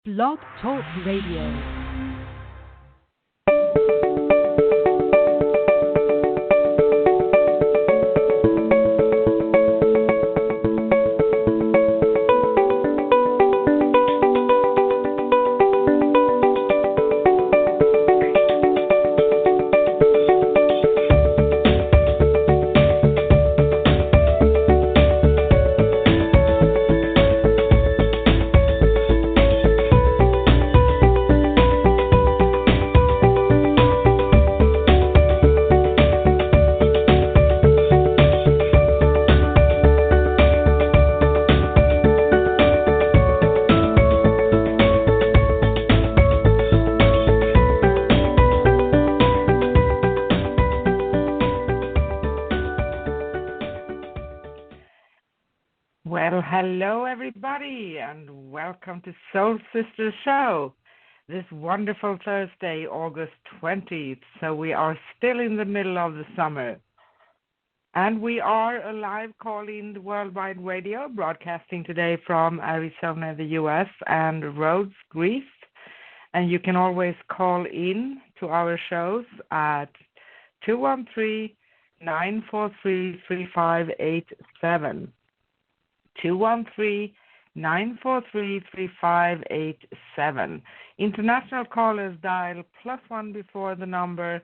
Blog Talk Radio. Hello, everybody, and welcome to Soul Sisters Show this wonderful Thursday, August 20th. So we are still in the middle of the summer. And we are a live call-in worldwide radio, broadcasting today from Arizona, the U.S., and Rhodes, Greece. And you can always call in to our shows at 213-943-3587. 213-943-3587. International callers dial +1 before the number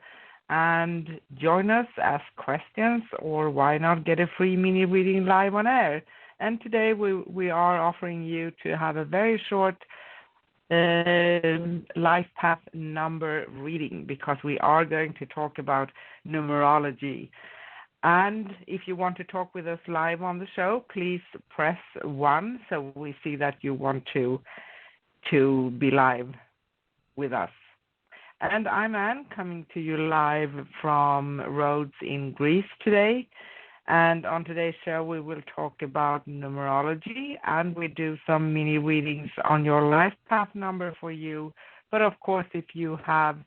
and join us, ask questions, or why not get a free mini reading live on air. And today we are offering you to have a very short life path number reading, because we are going to talk about numerology. And if you want to talk with us live on the show, please press 1 so we see that you want to be live with us. And I'm Anne, coming to you live from Rhodes in Greece today. And on today's show, we will talk about numerology, and we do some mini readings on your life path number for you. But of course, if you have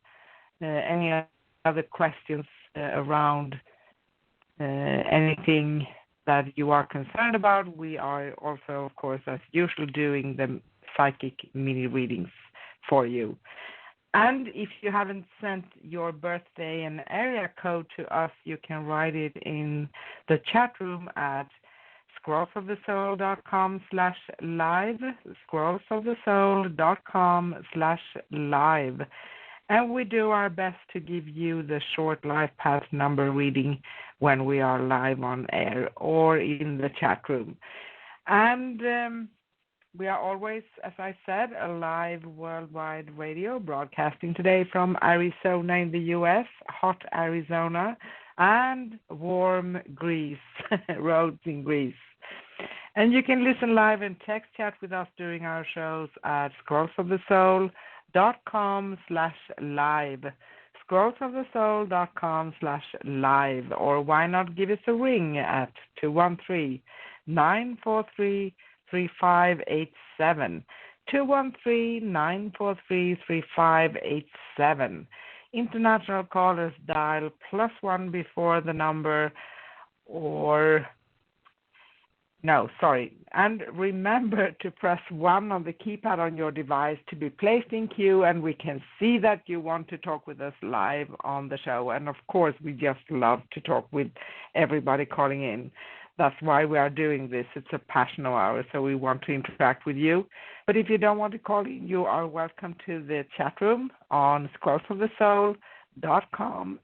any other questions around anything that you are concerned about, we are also, of course, as usual, doing the psychic mini readings for you. And if you haven't sent your birthday and area code to us, you can write it in the chat room at scrollsofthesoul.com/live, scrollsofthesoul.com/live. And we do our best to give you the short life path number reading when we are live on air or in the chat room. And we are always, as I said, a live worldwide radio, broadcasting today from Arizona in the U.S., hot Arizona, and warm Greece, Rhodes in Greece. And you can listen live and text chat with us during our shows at scrollsofthesoul.com/live, scrollsofthesoul.com/live, or why not give us a ring at 213-943-3587, 213-943-3587. International callers dial +1 before the number, and remember to press 1 on the keypad on your device to be placed in queue, and we can see that you want to talk with us live on the show. And of course, we just love to talk with everybody calling in. That's why we are doing this. It's a passion of ours, so we want to interact with you. But if you don't want to call in, you are welcome to the chat room on scrollsofthesoul.com.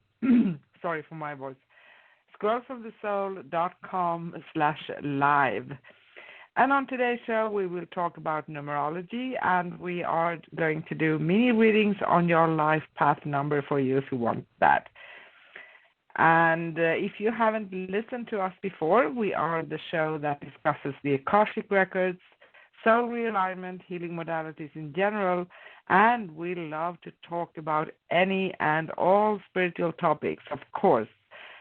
Sorry for my voice. scrollsofthesoul.com/live. And on today's show, we will talk about numerology, and we are going to do mini readings on your life path number for you if you want that. And if you haven't listened to us before, we are the show that discusses the Akashic Records, soul realignment, healing modalities in general, and we love to talk about any and all spiritual topics, of course.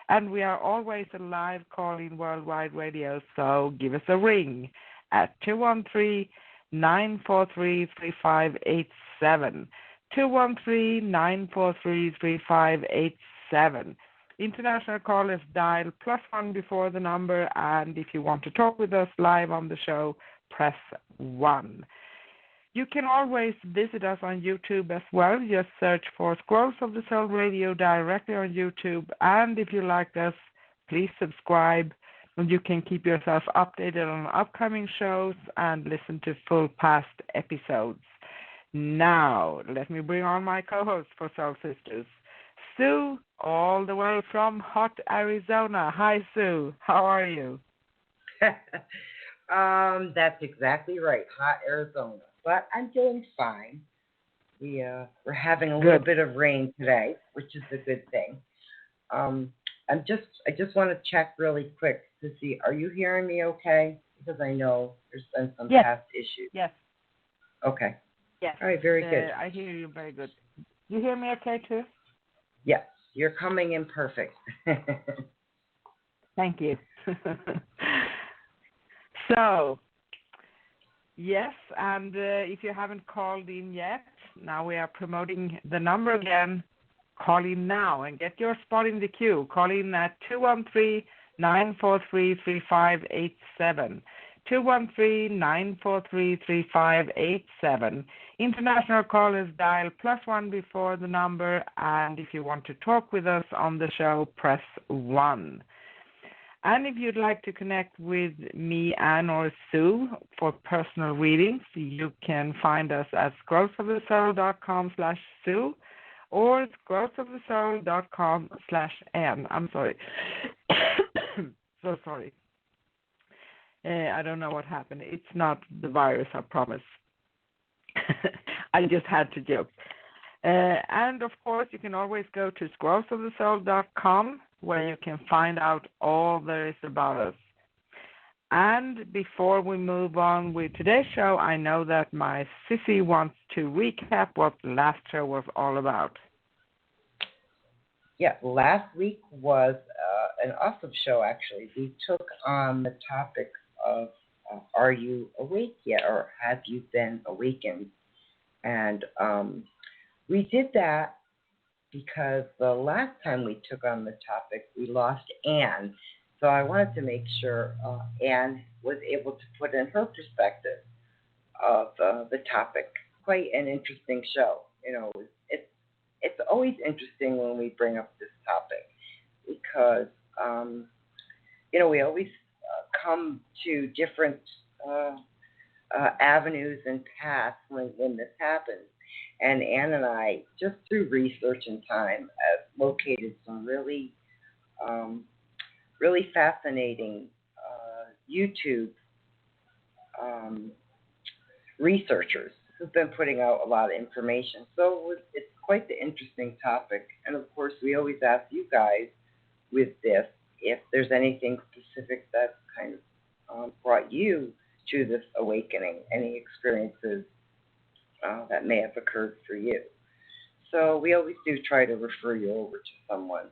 And we are always a live call-in worldwide radio, so give us a ring at 213-943-3587, 213-943-3587. International callers dial +1 before the number, and if you want to talk with us live on the show, press 1. You can always visit us on YouTube as well. Just search for Scrolls of the Soul Radio directly on YouTube. And if you like us, please subscribe. And you can keep yourself updated on upcoming shows and listen to full past episodes. Now, let me bring on my co-host for Soul Sisters, Sue, all the way from hot Arizona. Hi, Sue. How are you? That's exactly right, hot Arizona. But I'm doing fine. We're having a little bit of rain today, which is a good thing. I just want to check really quick to see, are you hearing me okay? Because I know there's been some past issues. Yes. Okay. Yes. All right, very good. I hear you very good. You hear me okay too? Yes, you're coming in perfect. Thank you. So, yes, and if you haven't called in yet, now we are promoting the number again. Call in now and get your spot in the queue. Call in at 213-943-3587. 213-943-3587. International callers dial +1 before the number, and if you want to talk with us on the show, press 1. And if you'd like to connect with me, Anne, or Sue for personal readings, you can find us at scrollsofthesoul.com/Sue or scrollsofthesoul.com/Anne. I'm sorry. So sorry. I don't know what happened. It's not the virus, I promise. I just had to joke. And, of course, you can always go to scrollsofthesoul.com where you can find out all there is about us. And before we move on with today's show, I know that my sissy wants to recap what the last show was all about. Yeah, last week was an awesome show, actually. We took on the topic of are you awake yet, or have you been awakened? And we did that because the last time we took on the topic, we lost Anne. So I wanted to make sure Anne was able to put in her perspective of the topic. Quite an interesting show. You know, it's always interesting when we bring up this topic because, you know, we always come to different avenues and paths when this happens. And Anne and I, just through research and time, have located some really, really fascinating YouTube researchers who've been putting out a lot of information. So it's quite the interesting topic. And of course, we always ask you guys with this if there's anything specific that kind of brought you to this awakening, any experiences that may have occurred for you. So we always do try to refer you over to someone.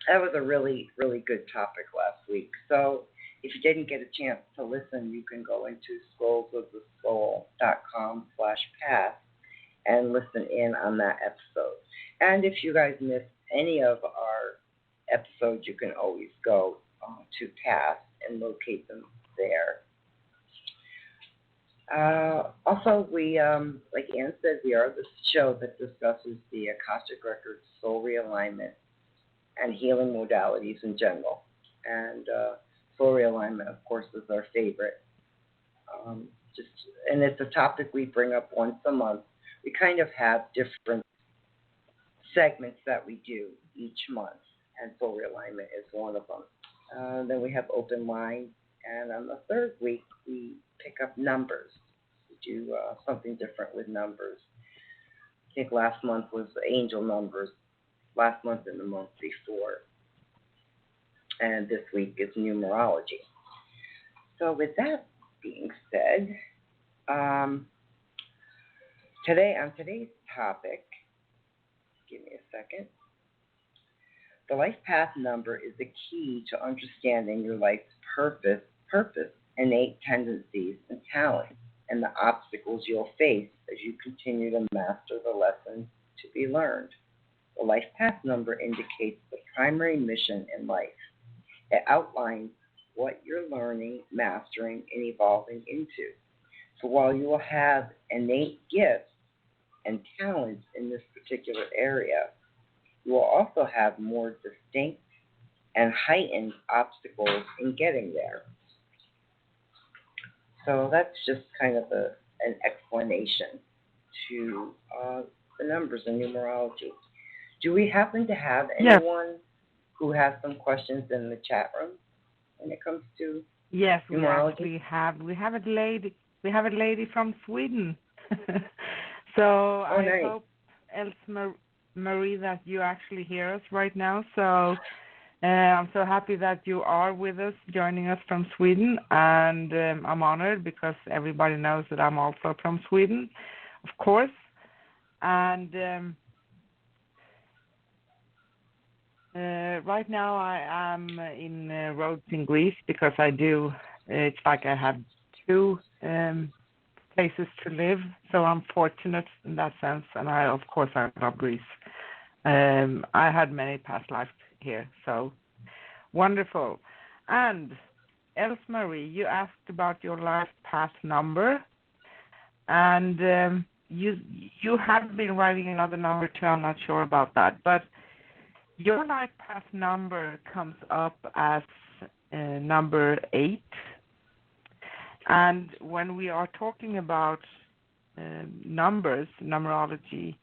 That was a really, really good topic last week. So if you didn't get a chance to listen, you can go into scrollsofthesoul.com/past and listen in on that episode. And if you guys missed any of our episodes, you can always go to past and locate them there. Also, we, like Anne said, we are the show that discusses the Akashic Records, soul realignment, and healing modalities in general. And soul realignment, of course, is our favorite. And it's a topic we bring up once a month. We kind of have different segments that we do each month, and soul realignment is one of them. Then we have open line, and on the third week, we pick up numbers. We do something different with numbers. I think last month was angel numbers, last month and the month before. And this week is numerology. So with that being said, today on today's topic, give me a second. The life path number is the key to understanding your life's purpose, innate tendencies and talents, and the obstacles you'll face as you continue to master the lessons to be learned. The life path number indicates the primary mission in life. It outlines what you're learning, mastering, and evolving into. So while you will have innate gifts and talents in this particular area, you will also have more distinct and heightened obstacles in getting there. So that's just kind of an explanation to the numbers in numerology. Do we happen to have Yes. anyone who has some questions in the chat room when it comes to Yes, we numerology? actually have. We have a lady. We have a lady from Sweden. So I nice. hope, Else Marie, that you actually hear us right now. So I'm so happy that you are with us, joining us from Sweden, and I'm honored because everybody knows that I'm also from Sweden, of course. And right now I am in Rhodes in Greece because it's like I have two places to live, so I'm fortunate in that sense, and I love Greece. I had many past lives here, so wonderful. And Else Marie, you asked about your life path number, and you have been writing another number too. I'm not sure about that, but your life path number comes up as number 8. And when we are talking about numbers, numerology,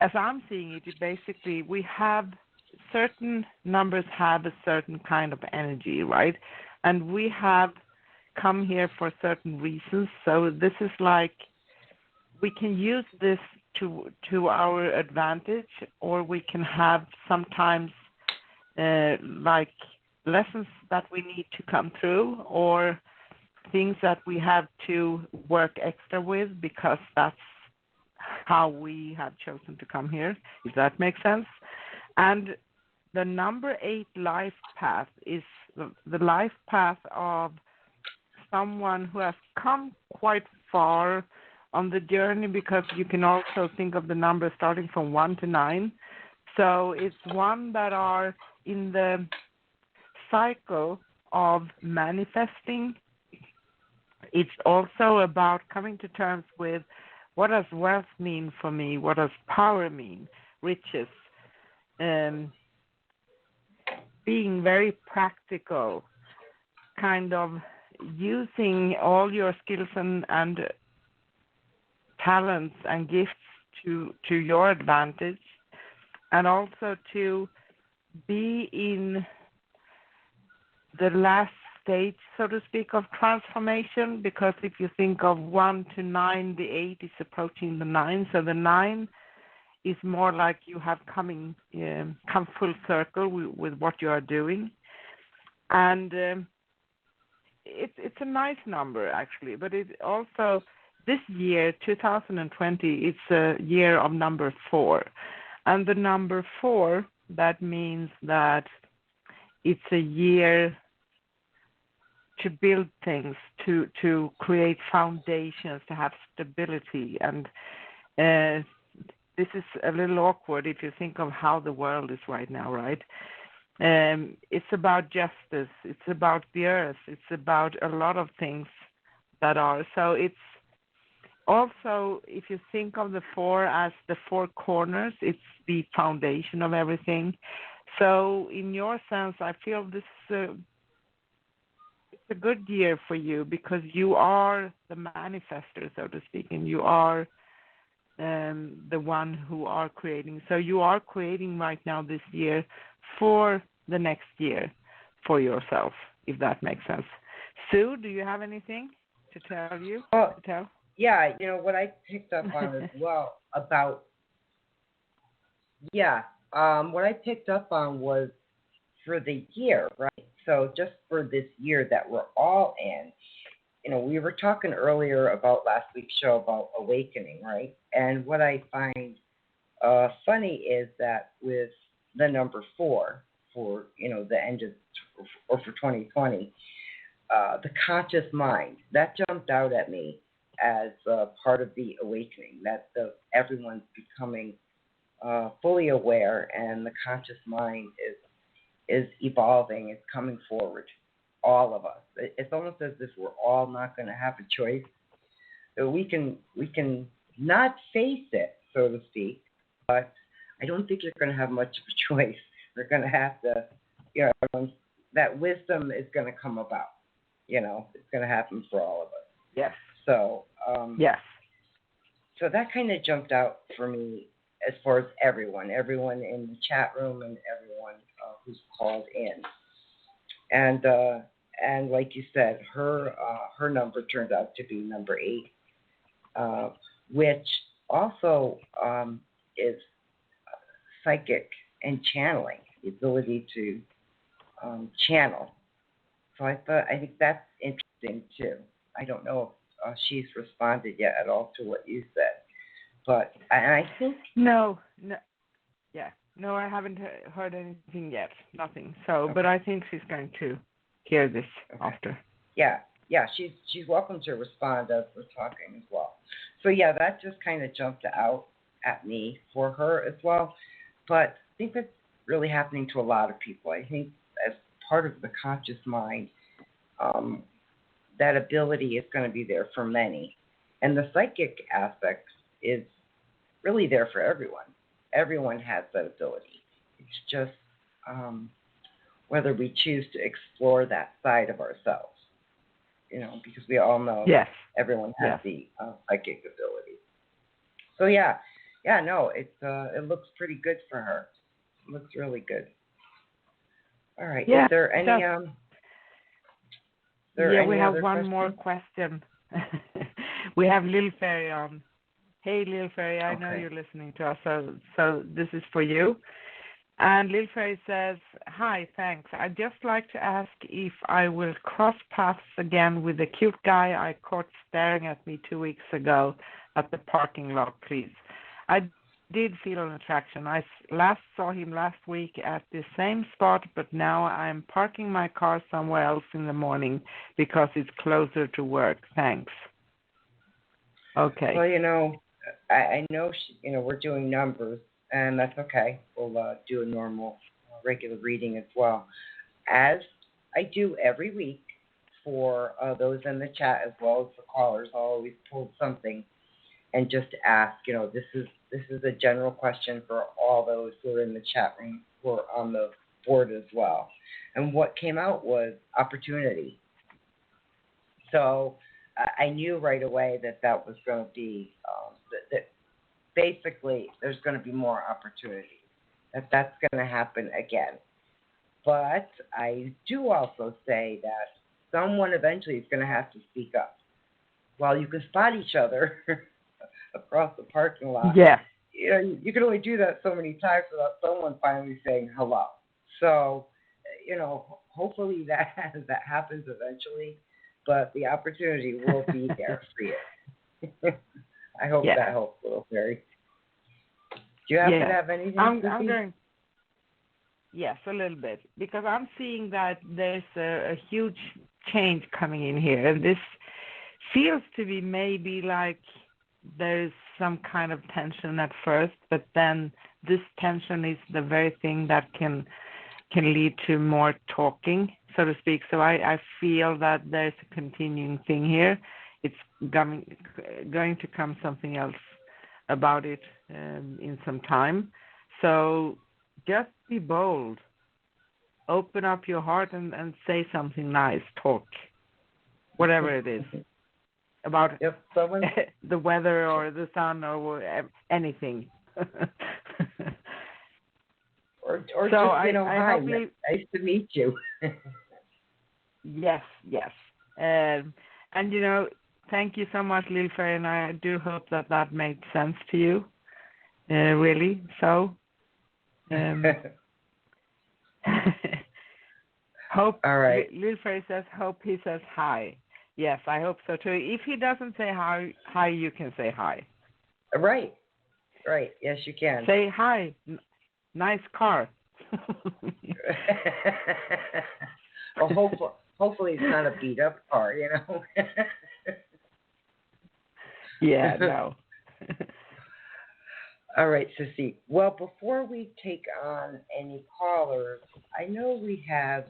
as I'm seeing it, basically we have certain numbers have a certain kind of energy, right? And we have come here for certain reasons. So this is like we can use this to our advantage, or we can have sometimes like lessons that we need to come through, or things that we have to work extra with because that's how we have chosen to come here, if that makes sense. And the number 8 life path is the life path of someone who has come quite far on the journey, because you can also think of the number starting from 1 to 9. So it's one that are in the cycle of manifesting. It's also about coming to terms with what does wealth mean for me, what does power mean, riches, being very practical, kind of using all your skills and talents and gifts to your advantage, and also to be in the last stage, so to speak, of transformation, because if you think of 1 to 9, the 8 is approaching the 9, so the 9 is more like you have come full circle with what you are doing. And it's a nice number, actually, but it also, this year, 2020, it's a year of number 4. And the number 4, that means that it's a year to build things, to create foundations, to have stability. And this is a little awkward if you think of how the world is right now, right? It's about justice. It's about the earth. It's about a lot of things that are. So it's also, if you think of the 4 as the 4 corners, it's the foundation of everything. So in your sense, I feel this is it's a good year for you, because you are the manifester, so to speak, and you are the one who are creating. So you are creating right now this year for the next year for yourself, if that makes sense. Sue, do you have anything to tell you? Yeah, what I picked up on as well about, what I picked up on was for the year, right? So just for this year that we're all in, we were talking earlier about last week's show about awakening, right? And what I find funny is that with the number 4 for, the end of, or for 2020, the conscious mind, that jumped out at me as part of the awakening, that everyone's becoming fully aware, and the conscious mind is evolving, it's coming forward all of us. It's almost as if we're all not going to have a choice. So we can not face it, so to speak, but I don't think you're going to have much of a choice. We're going to have to, that wisdom is going to come about. It's going to happen for all of us. Yes. So, yes. So that kind of jumped out for me as far as everyone in the chat room and everyone who's called in. And like you said, her number turned out to be number 8, which also is psychic and channeling, the ability to channel. So I think that's interesting too. I don't know if she's responded yet at all to what you said, but I think no, I haven't heard anything yet, nothing. So, okay. But I think she's going to hear this after. Yeah, she's welcome to respond as we're talking as well. So yeah, that just kind of jumped out at me for her as well. But I think that's really happening to a lot of people. I think as part of the conscious mind, that ability is going to be there for many. And the psychic aspect is really there for everyone. Everyone has that ability. It's just whether we choose to explore that side of ourselves, because we all know everyone has the psychic ability. So it looks pretty good for her. It looks really good. All right. Yeah, is there any we have one questions? more question. We have Lil Fairy on. Hey, Lil Fairy, I know you're listening to us, so this is for you. And Lil Fairy says, hi, thanks. I'd just like to ask if I will cross paths again with the cute guy I caught staring at me 2 weeks ago at the parking lot, please. I did feel an attraction. I last saw him last week at the same spot, but now I'm parking my car somewhere else in the morning because it's closer to work. Thanks. Okay. Well, I know we're doing numbers, and that's okay. We'll do a normal, regular reading as well, as I do every week for those in the chat as well as the callers. I'll always pull something and just ask. This is a general question for all those who are in the chat room, who are on the board as well. And what came out was opportunity. So I knew right away that was going to be that basically there's going to be more opportunity, that's going to happen again. But I do also say that someone eventually is going to have to speak up. While you can spot each other across the parking lot, you can only do that so many times without someone finally saying hello. So, hopefully that happens eventually, but the opportunity will be there for you. I hope that helps, Little Fairy. Do you happen to have anything? I'm going. Yes, a little bit, because I'm seeing that there's a huge change coming in here, and this feels to be maybe like there's some kind of tension at first, but then this tension is the very thing that can lead to more talking, so to speak. So I feel that there's a continuing thing here. It's going to come something else about it in some time. So just be bold. Open up your heart and say something nice. Talk. Whatever it is. About the weather or the sun or anything. or so just, hi, nice to meet you. Yes. And, thank you so much, Lil Fairy, and I do hope that made sense to you, really. So, hope. All right. Lil Fairy says, hope he says hi. Yes, I hope so too. If he doesn't say hi, you can say hi. Right. Yes, you can. Say hi. Nice car. Well, hopefully it's not a beat up car, Yeah, no. All right, Sissy. Well, before we take on any callers, I know we have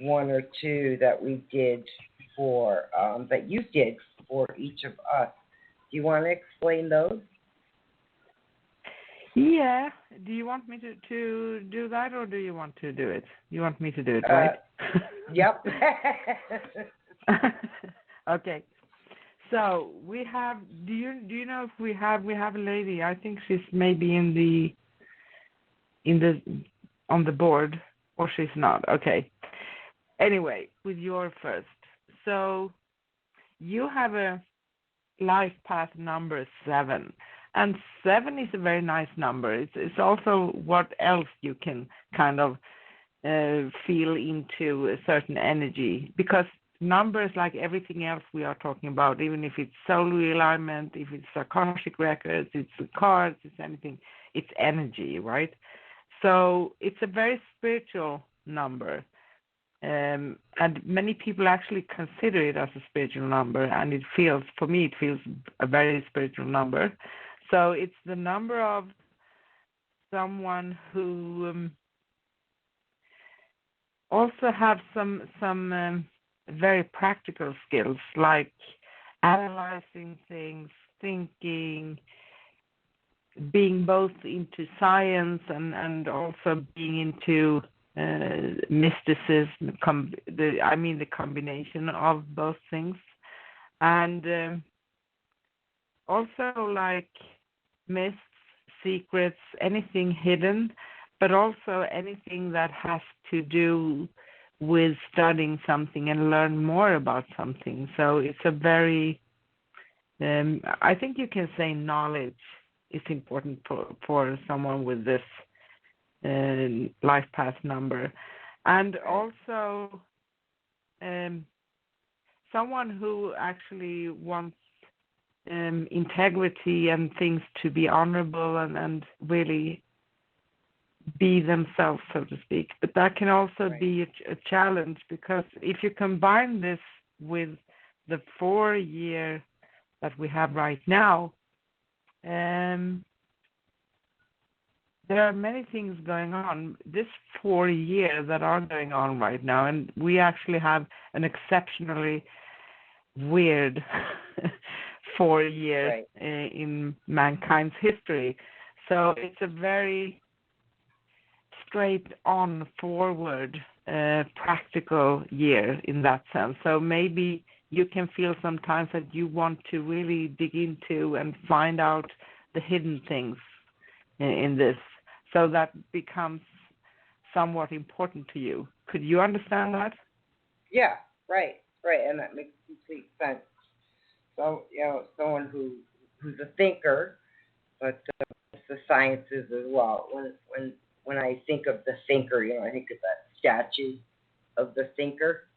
one or two that we did for that you did for each of us. Do you want to explain those? Yeah. Do you want me to do that, or do you want to do it? You want me to do it, right? Yep. Okay. So we have. Do you know if we have a lady? I think she's maybe on the board, or she's not. Okay. Anyway, with your first. So you have a life path number 7, and 7 is a very nice number. It's also what else you can kind of feel into a certain energy, because numbers, like everything else we are talking about, even if it's soul realignment, if it's Akashic Records, it's cards, it's anything, it's energy, right? So it's a very spiritual number. And many people actually consider it as a spiritual number, and for me, it feels a very spiritual number. So it's the number of someone who also have some very practical skills, like analyzing things, thinking, being both into science and also being into mysticism, the combination of both things, and also like myths, secrets, anything hidden, but also anything that has to do with studying something and learn more about something. So it's a very, I think you can say knowledge is important for someone with this life path number, and also someone who actually wants integrity and things to be honorable and really be themselves, so to speak. But that can also be a challenge, because if you combine this with the 4-year that we have right now, there are many things going on this 4-year that are going on right now, and we actually have an exceptionally weird 4 years in mankind's history. So it's a very straight on forward practical year in that sense. So maybe you can feel sometimes that you want to really dig into and find out the hidden things in this, so that becomes somewhat important to you. Could you understand that? Yeah, right, and that makes complete sense. So, someone who's a thinker, but the sciences as well. When I think of the thinker, I think of that statue of the thinker,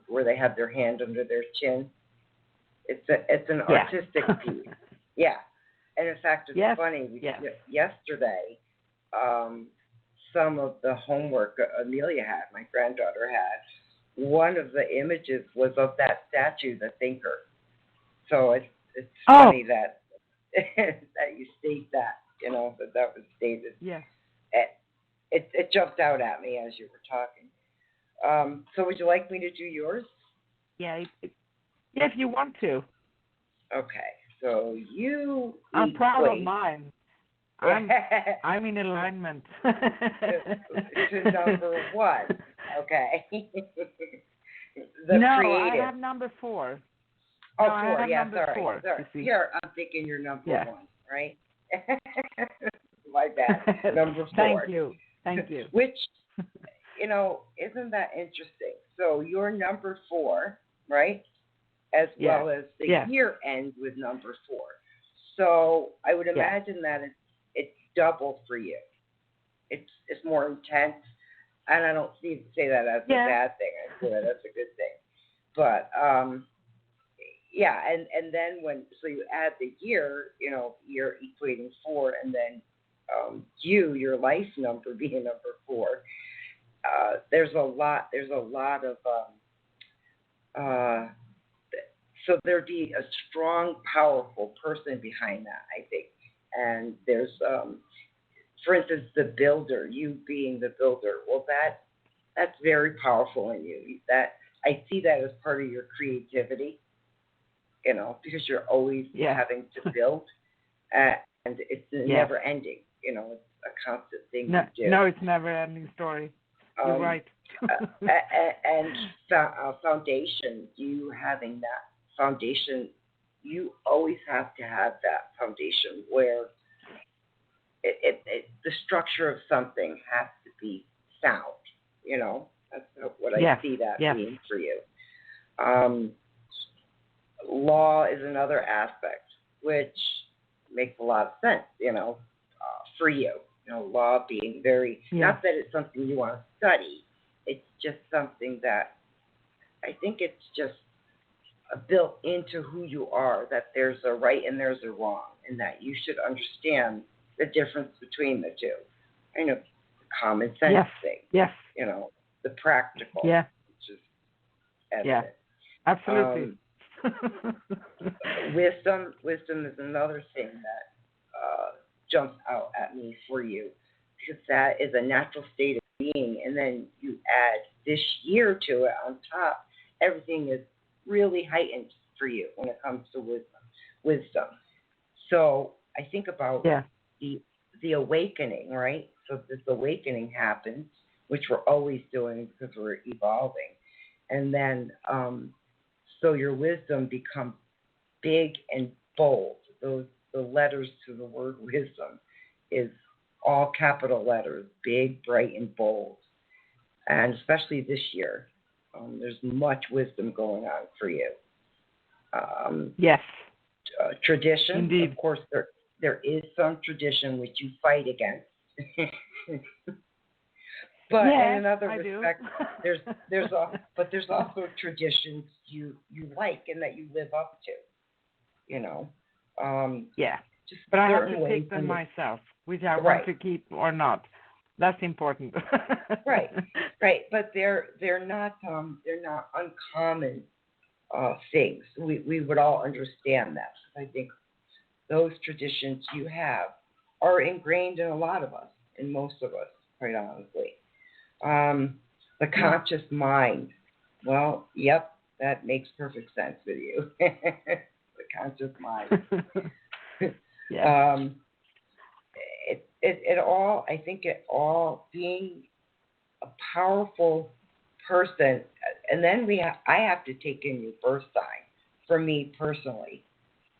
where they have their hand under their chin. It's an artistic piece. Yeah. And in fact, it's funny. Yesterday, some of the homework Amelia had, my granddaughter had, one of the images was of that statue, the thinker. So it's funny that that you state that, that was stated. Yeah. It jumped out at me as you were talking. So would you like me to do yours? Yeah, if you want to. Okay. So I'm proud of mine. I'm in alignment. to number 1. Okay. No, creative. I have number 4. Oh, no, 4. I have number sorry. 4. Sorry. Here, I'm thinking you're number 1, right? My bad. Number 4. Thank you. Which, isn't that interesting? So you're number 4, right? As well as the year ends with number 4. So I would imagine that it's double for you. It's more intense, and I don't say that as a bad thing. I say that as a good thing. But and then so you add the year, you're equating 4, and then your life number being number 4. There's a lot of so there'd be a strong, powerful person behind that, I think. And there's, for instance, the builder, you being the builder. Well, that's very powerful in you. That I see that as part of your creativity, because you're always having to build, and it's never ending. It's a constant thing No, you do. no, it's never ending story. You're right. And foundation, you having that foundation, you always have to have that foundation where the structure of something has to be sound. That's what I see that being for you. Law is another aspect, which makes a lot of sense, for you. Law being very, not that it's something you want to study, it's just something that I think it's just built into who you are, that there's a right and there's a wrong, and that you should understand the difference between the two. I know the common sense thing. Yes. The practical. Yeah. Which is evident. Yeah. Absolutely. Wisdom is another thing that jumps out at me for you, because that is a natural state of being, and then you add this year to it on top. Everything is really heightened for you when it comes to wisdom. So I think about the awakening, right? So this awakening happens, which we're always doing because we're evolving, and then so your wisdom becomes big and bold. The letters to the word wisdom is all capital letters, big, bright, and bold. And especially this year, there's much wisdom going on for you. Yes. Tradition, indeed. Of course, there is some tradition which you fight against. But in another respect, there's also traditions you like and that you live up to. Just but I have to pick them myself, which I want to keep or not. That's important. Right. But they're not uncommon things. We would all understand that. I think those traditions you have are ingrained in a lot of us, in most of us, quite honestly. The conscious mind. Well, that makes perfect sense with you. The conscious mind. It all, I think it all being a powerful person, and then I have to take in your birth sign, for me personally.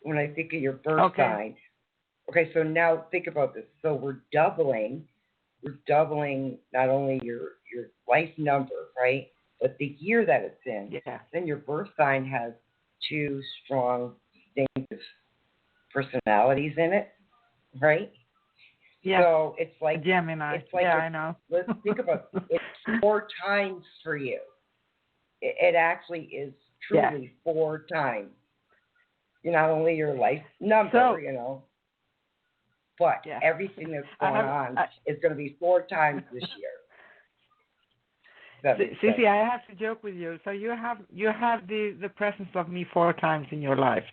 When I think of your birth sign, so now think about this. So we're doubling not only your life number, right, but the year that it's in. Then your birth sign has two strong, distinctive personalities in it, right? So it's like Gemini. It's like I know. Let's think about it. It's 4 times for you. It actually is truly 4 times. Not only your life number, but everything that's going on is going to be 4 times this year. Susie, I have to joke with you. So you have the presence of me 4 times in your life.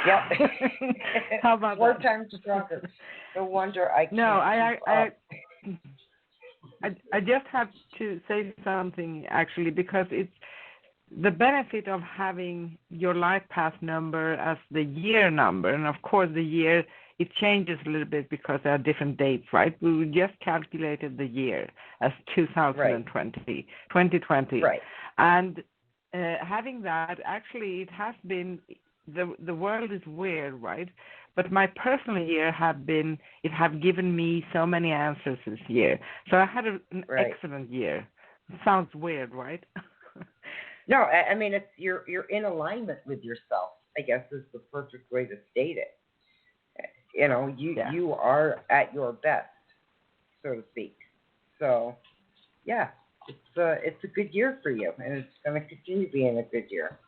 Yep. How about 4 that? times stronger. No wonder I can't. No, I just have to say something actually, because it's the benefit of having your life path number as the year number, and of course the year, it changes a little bit because there are different dates, right? We just calculated the year as 2020. Right. And having that, actually, it has been, the world is weird, right? But my personal year have given me so many answers this year. So I had an excellent year. It sounds weird, right? No, I mean, it's you're in alignment with yourself, I guess is the perfect way to state it. You are at your best, so to speak. So, it's a good year for you, and it's going to continue being a good year.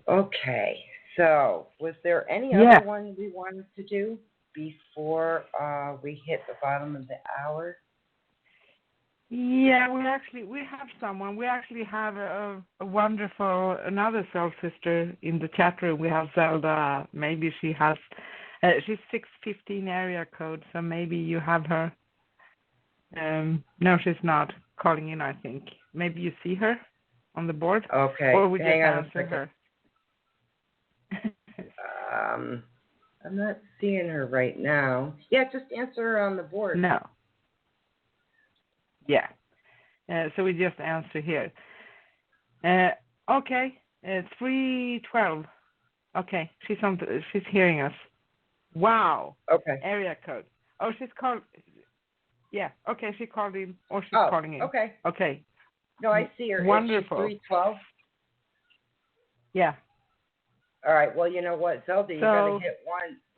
Okay, so was there any other one we wanted to do before we hit the bottom of the hour? Yeah, we have someone. We actually have a wonderful, another soul sister in the chat room. We have Zelda. Maybe she has, she's 615 area code, so maybe you have her. No, she's not calling in, I think. Maybe you see her on the board? Okay. Or we just Hang on a answer second. her. I'm not seeing her right now. Yeah, just answer her on the board. No. Yeah. So we just answer here. Okay. 312. Okay. She's hearing us. Wow. Okay. Area code. Oh, she's called. Yeah. Okay. She called in, or she's calling in. Okay. Okay. No, I see her. Wonderful. Is she 312? Yeah. All right. Well, you know what, Zelda, you got to hit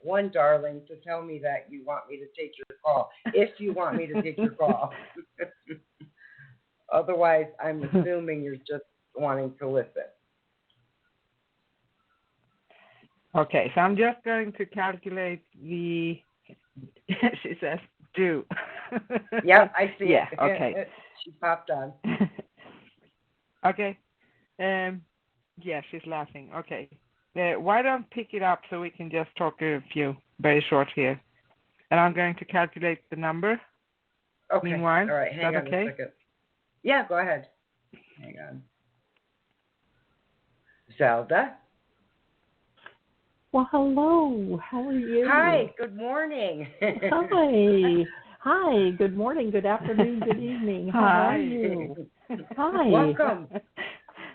one, darling, to tell me that you want me to take your call. If you want me to take your call. Otherwise, I'm assuming you're just wanting to listen. Okay, so I'm just going to calculate the. She says do. Yep, I see yeah, it. Okay. She popped on. Okay. Yeah, she's laughing. Okay. Why don't pick it up so we can just talk a few very short here, and I'm going to calculate the number. Okay. Meanwhile, all right. Hang on okay? a second. Yeah, go ahead. Hang on. Zelda. Well, hello. How are you? Hi. Good morning. Hi. Hi. Good morning. Good afternoon. Good evening. How are you? Hi. Welcome.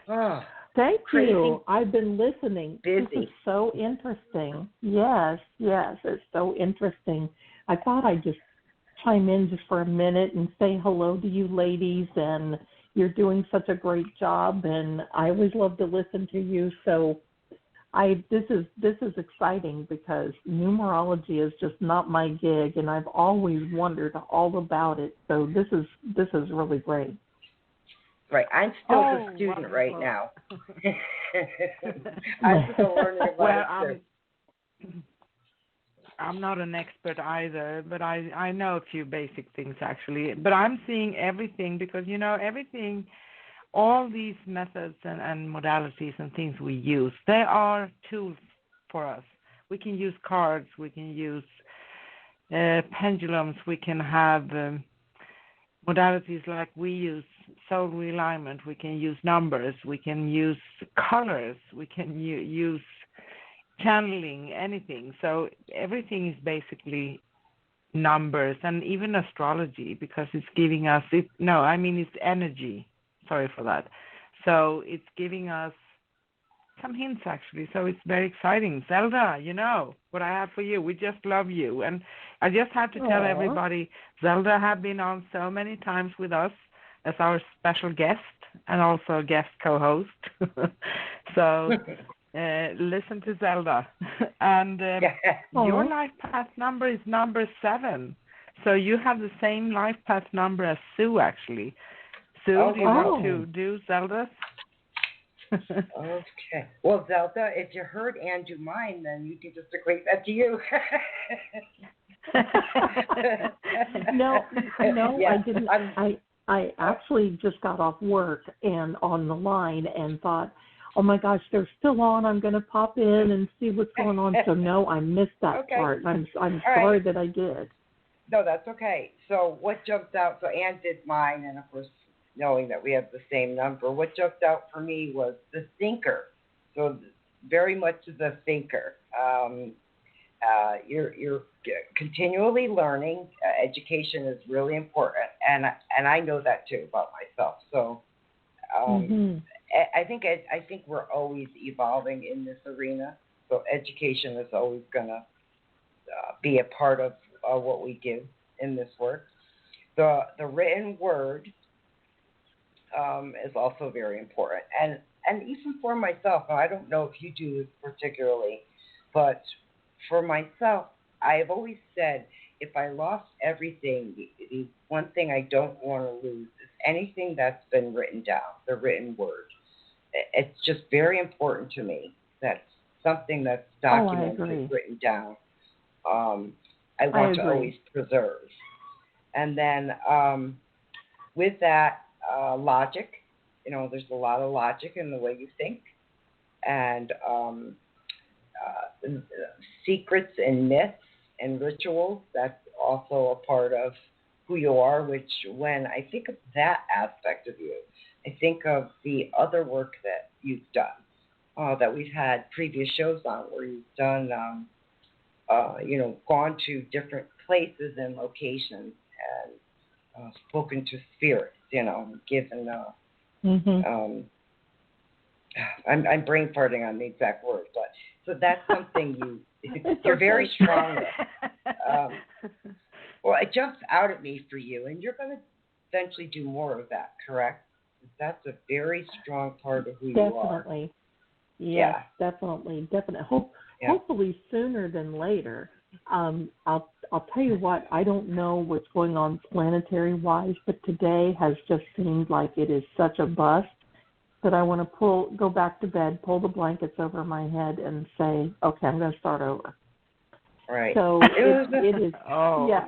Oh, Thank crazy. you. I've been listening. Busy. This is so interesting. Yes, it's so interesting. I thought I'd just chime in just for a minute and say hello to you ladies, and you're doing such a great job, and I always love to listen to you. So this is exciting because numerology is just not my gig, and I've always wondered all about it. So this is really great. Right, I'm still a student right now. I'm still learning about it. I'm not an expert either, but I know a few basic things actually. But I'm seeing everything because, everything, all these methods and modalities and things we use, they are tools for us. We can use cards, we can use pendulums, we can have modalities like we use soul realignment, we can use numbers, we can use colors, we can use channeling, anything. So everything is basically numbers, and even astrology, because it's giving us it's energy. Sorry for that. So it's giving us some hints actually. So it's very exciting. Zelda, what I have for you. We just love you. And I just have to tell everybody, Zelda have been on so many times with us as our special guest and also guest co-host. So listen to Zelda. And your life path number is number 7. So you have the same life path number as Sue, actually. Sue, do you want to do Zelda's? Okay. Well, Zelda, if you heard and do mine, then you can just equate that to you. No, yeah, I didn't. I actually just got off work and on the line and thought, oh my gosh, they're still on. I'm going to pop in and see what's going on. So no, I missed that part. I'm sorry that I did. No, that's okay. So what jumped out? So Ann did mine, and of course, knowing that we have the same number, what jumped out for me was the thinker. So very much the thinker. You're continually learning. Education is really important, and I know that too about myself. So I think we're always evolving in this arena. So education is always going to be a part of what we do in this work. The written word is also very important, and even for myself. I don't know if you do this particularly, but for myself, I've always said if I lost everything, the one thing I don't want to lose is anything that's been written down, the written word. It's just very important to me that something that's documented, written down, I want to always preserve. And then with that, logic, there's a lot of logic in the way you think, and secrets and myths and rituals, that's also a part of who you are, which when I think of that aspect of you, I think of the other work that you've done, that we've had previous shows on, where you've done, gone to different places and locations and spoken to spirits, given, I'm brain farting on the exact word, but so that's something you're very strong with. Well, it jumps out at me for you, and you're going to eventually do more of that, correct? That's a very strong part of who you are. Definitely. Yes, yeah. Definitely. Hopefully sooner than later. I'll tell you what, I don't know what's going on planetary-wise, but today has just seemed like it is such a bust that I want to go back to bed, pull the blankets over my head, and say, okay, I'm going to start over. Right. So it is. Oh. Yeah.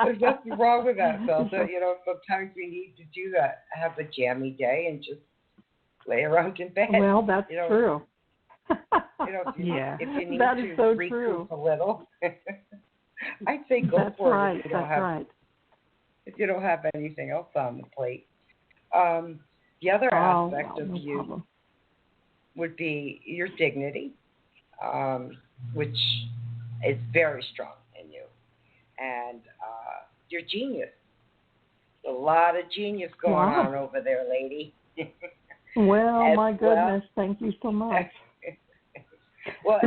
There's nothing wrong with that, Phil. So, sometimes we need to do that. Have a jammy day and just lay around in bed. Well, that's true. If you need that to is so recoup true. a little, I'd say go that's for right. it. If you don't have anything else on the plate. The other aspect of you problem. would be your dignity, which is very strong in you, and your genius. A lot of genius going on over there, lady. Well, my goodness, thank you so much. Well,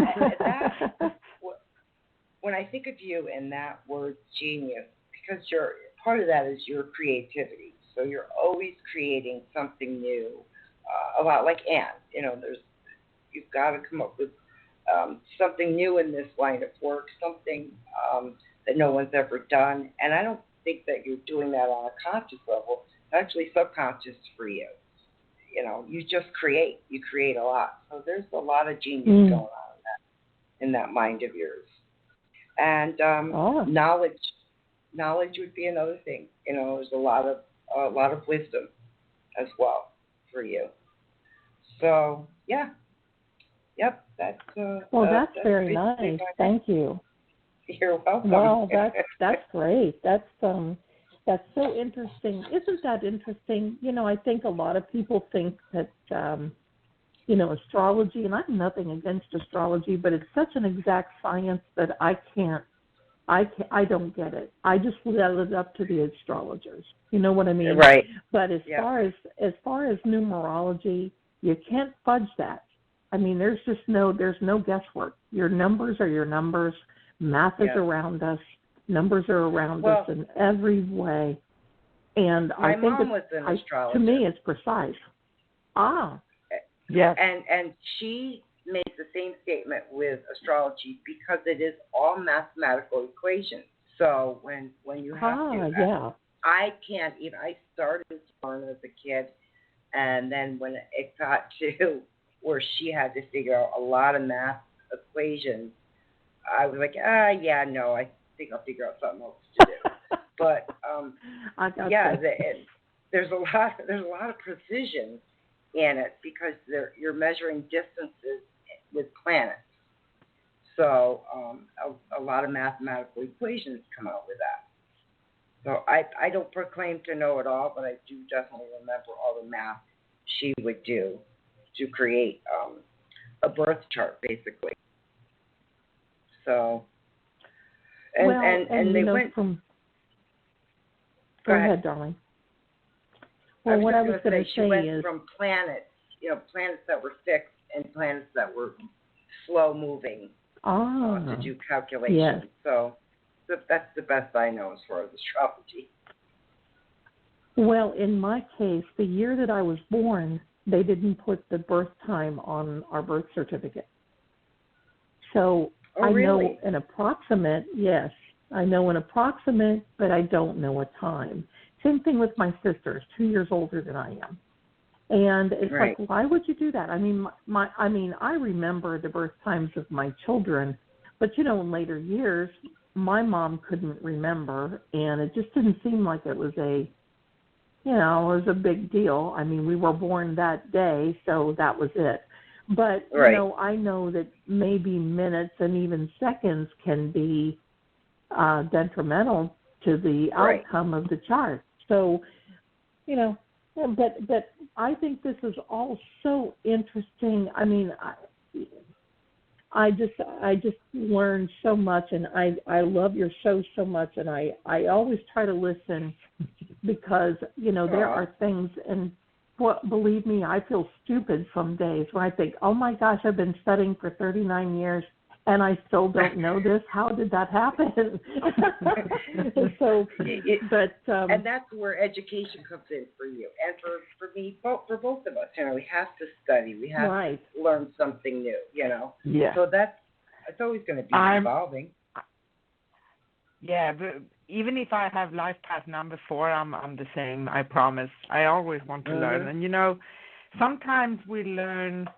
when I think of you and that word genius, because part of that is your creativity. So you're always creating something new. A lot like Anne, you've got to come up with something new in this line of work, something that no one's ever done. And I don't think that you're doing that on a conscious level. It's actually subconscious for you. You just create. You create a lot. So there's a lot of genius going on in that mind of yours. And knowledge would be another thing. There's a lot of wisdom as well for you. So yep. That's that's very nice. Thank you. You're welcome. Well, that's great. That's so interesting. Isn't that interesting? I think a lot of people think that, astrology, and I have nothing against astrology, but it's such an exact science that I don't get it. I just let it up to the astrologers. You know what I mean? Right. But as far as numerology, you can't fudge that. I mean, there's no guesswork. Your numbers are your numbers. Math is around us. Numbers are around us in every way. And my I think mom was an astrologer. To me, it's precise. Yes. And she made the same statement with astrology because it is all mathematical equations. So when you have to, I can't even. I started to learn as a kid, and then when it got to where she had to figure out a lot of math equations, I was like, no, I think I'll figure out something else to do. But there's a lot of precision in it because you're measuring distances with planets. So a lot of mathematical equations come out with that. So I don't proclaim to know it all, but I do definitely remember all the math she would do to create a birth chart, basically. So, and they went from. Go ahead, darling. Well, what I was going to say is from planets, planets that were fixed and planets that were slow moving to do calculations. Yes. So that's the best I know as far as astrology. Well, in my case, the year that I was born, they didn't put the birth time on our birth certificate. So I know an approximate, yes. I know an approximate, but I don't know a time. Same thing with my sisters, 2 years older than I am. And it's like, why would you do that? I mean, I remember the birth times of my children, but, in later years, my mom couldn't remember, and it just didn't seem like it was it was a big deal. I mean, we were born that day, so that was it. But, I know that maybe minutes and even seconds can be detrimental to the Right. outcome of the chart. So, but I think this is all so interesting. I mean, I just learned so much, and I love your show so much, and I always try to listen because there are things, and believe me, I feel stupid some days when I think, oh my gosh, I've been studying for 39 years and I still don't know this. How did that happen? And that's where education comes in for you, and for me, for both of us. We have to study. We have to learn something new. Yeah. So it's always going to be evolving. Yeah, but even if I have life path number 4, I'm the same. I promise. I always want to learn, and sometimes we learn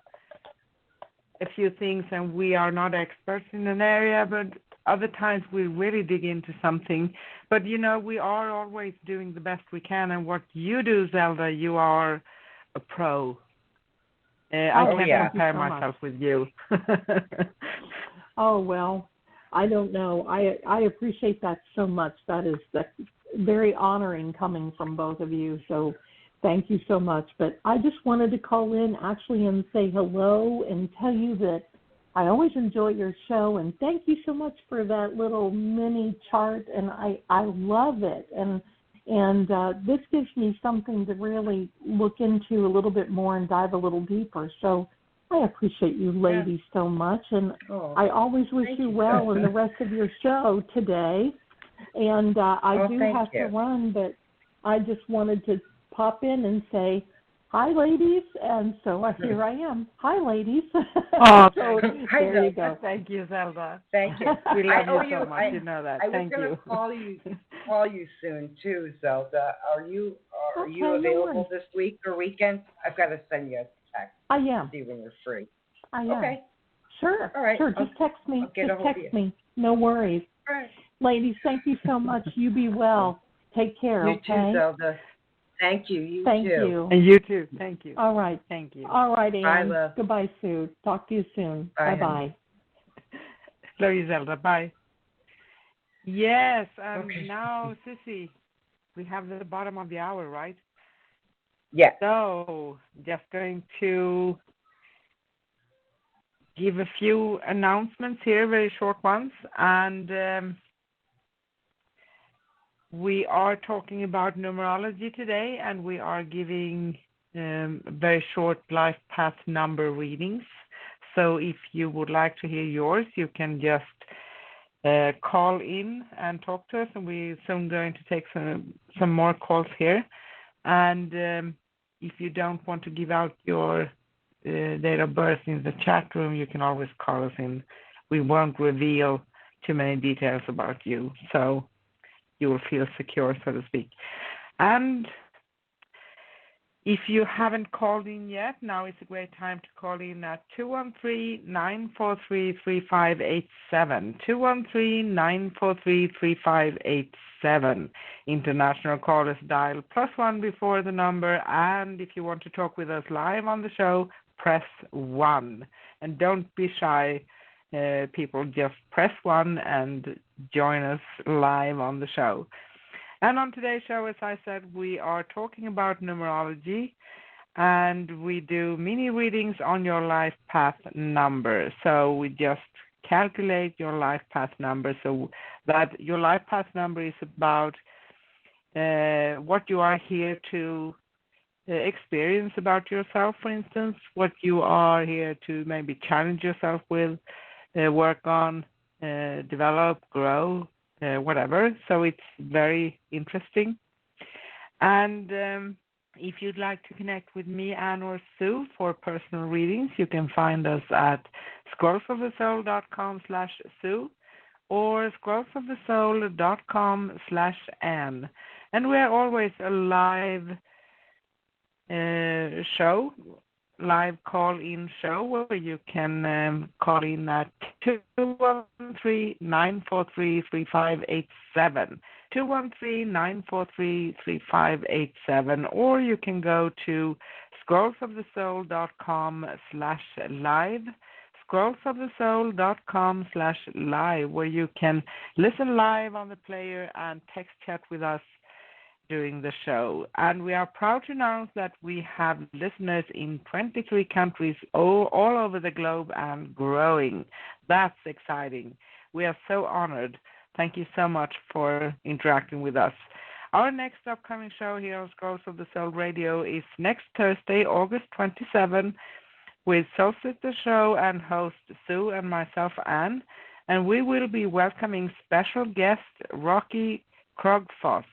a few things and we are not experts in an area, but other times we really dig into something. But we are always doing the best we can, and what you do, Zelda, you are a pro. I can't compare myself with you. Oh, well, I don't know. I appreciate that so much. That's very honoring coming from both of you. So thank you so much. But I just wanted to call in actually and say hello and tell you that I always enjoy your show, and thank you so much for that little mini chart, and I love it. And this gives me something to really look into a little bit more and dive a little deeper. So I appreciate you ladies so much, and I always wish you well in the rest of your show today. And I do have to run, but I just wanted to pop in and say, hi, ladies. And so here I am. Hi, ladies. Oh, so there you go. Thank you, Zelda. Thank you. We love you so much. You know that. Thank you. I was going to call you soon, too, Zelda. Are you available this week or weekend? I've got to send you a text. I am. See when you're free. I am. Okay. Sure. All right. Sure. Just text me. Just text me. No worries. All right. Ladies, thank you so much. You be well. Take care. You too, Zelda. Thank you. Thank you. And you too. Thank you. All right. Thank you. All right, Anne. Bye, love. Goodbye, Sue. Talk to you soon. Bye, Bye-bye. Love you, Zelda. Bye. Yes. Now, Sissy, we have the bottom of the hour, right? Yeah. So, just going to give a few announcements here, very short ones. And we are talking about numerology today, and we are giving very short life path number readings. So if you would like to hear yours, you can just call in and talk to us, and we're soon going to take some more calls here. And if you don't want to give out your date of birth in the chat room, you can always call us in. We won't reveal too many details about you, so you will feel secure, so to speak. And if you haven't called in yet, now is a great time to call in at 213-943-3587. 213-943-3587. International callers dial +1 before the number, and if you want to talk with us live on the show, press 1. And don't be shy, people, just press 1 and join us live on the show. And on today's show, as I said, we are talking about numerology, and we do mini readings on your life path number. So we just calculate your life path number, so that your life path number is about what you are here to experience about yourself, for instance, what you are here to maybe challenge yourself with, work on, develop, grow, whatever. So it's very interesting. And if you'd like to connect with me, Anne, or Sue for personal readings, you can find us at scrollsofthesoul.com/Sue or scrollsofthesoul.com/Anne. And we're always a live show, live call-in show, where you can call in at 213-943-3587, 213-943-3587, or you can go to scrollsofthesoul.com/live, scrollsofthesoul.com/live, where you can listen live on the player and text chat with us during the show. And we are proud to announce that we have listeners in 23 countries all over the globe and growing. That's exciting. We are so honored. Thank you so much for interacting with us. Our next upcoming show here on Scrolls of the Soul Radio is next Thursday, August 27, with Soul Sister Show and host Sue and myself, Anne. And we will be welcoming special guest Rocky Krogfoss,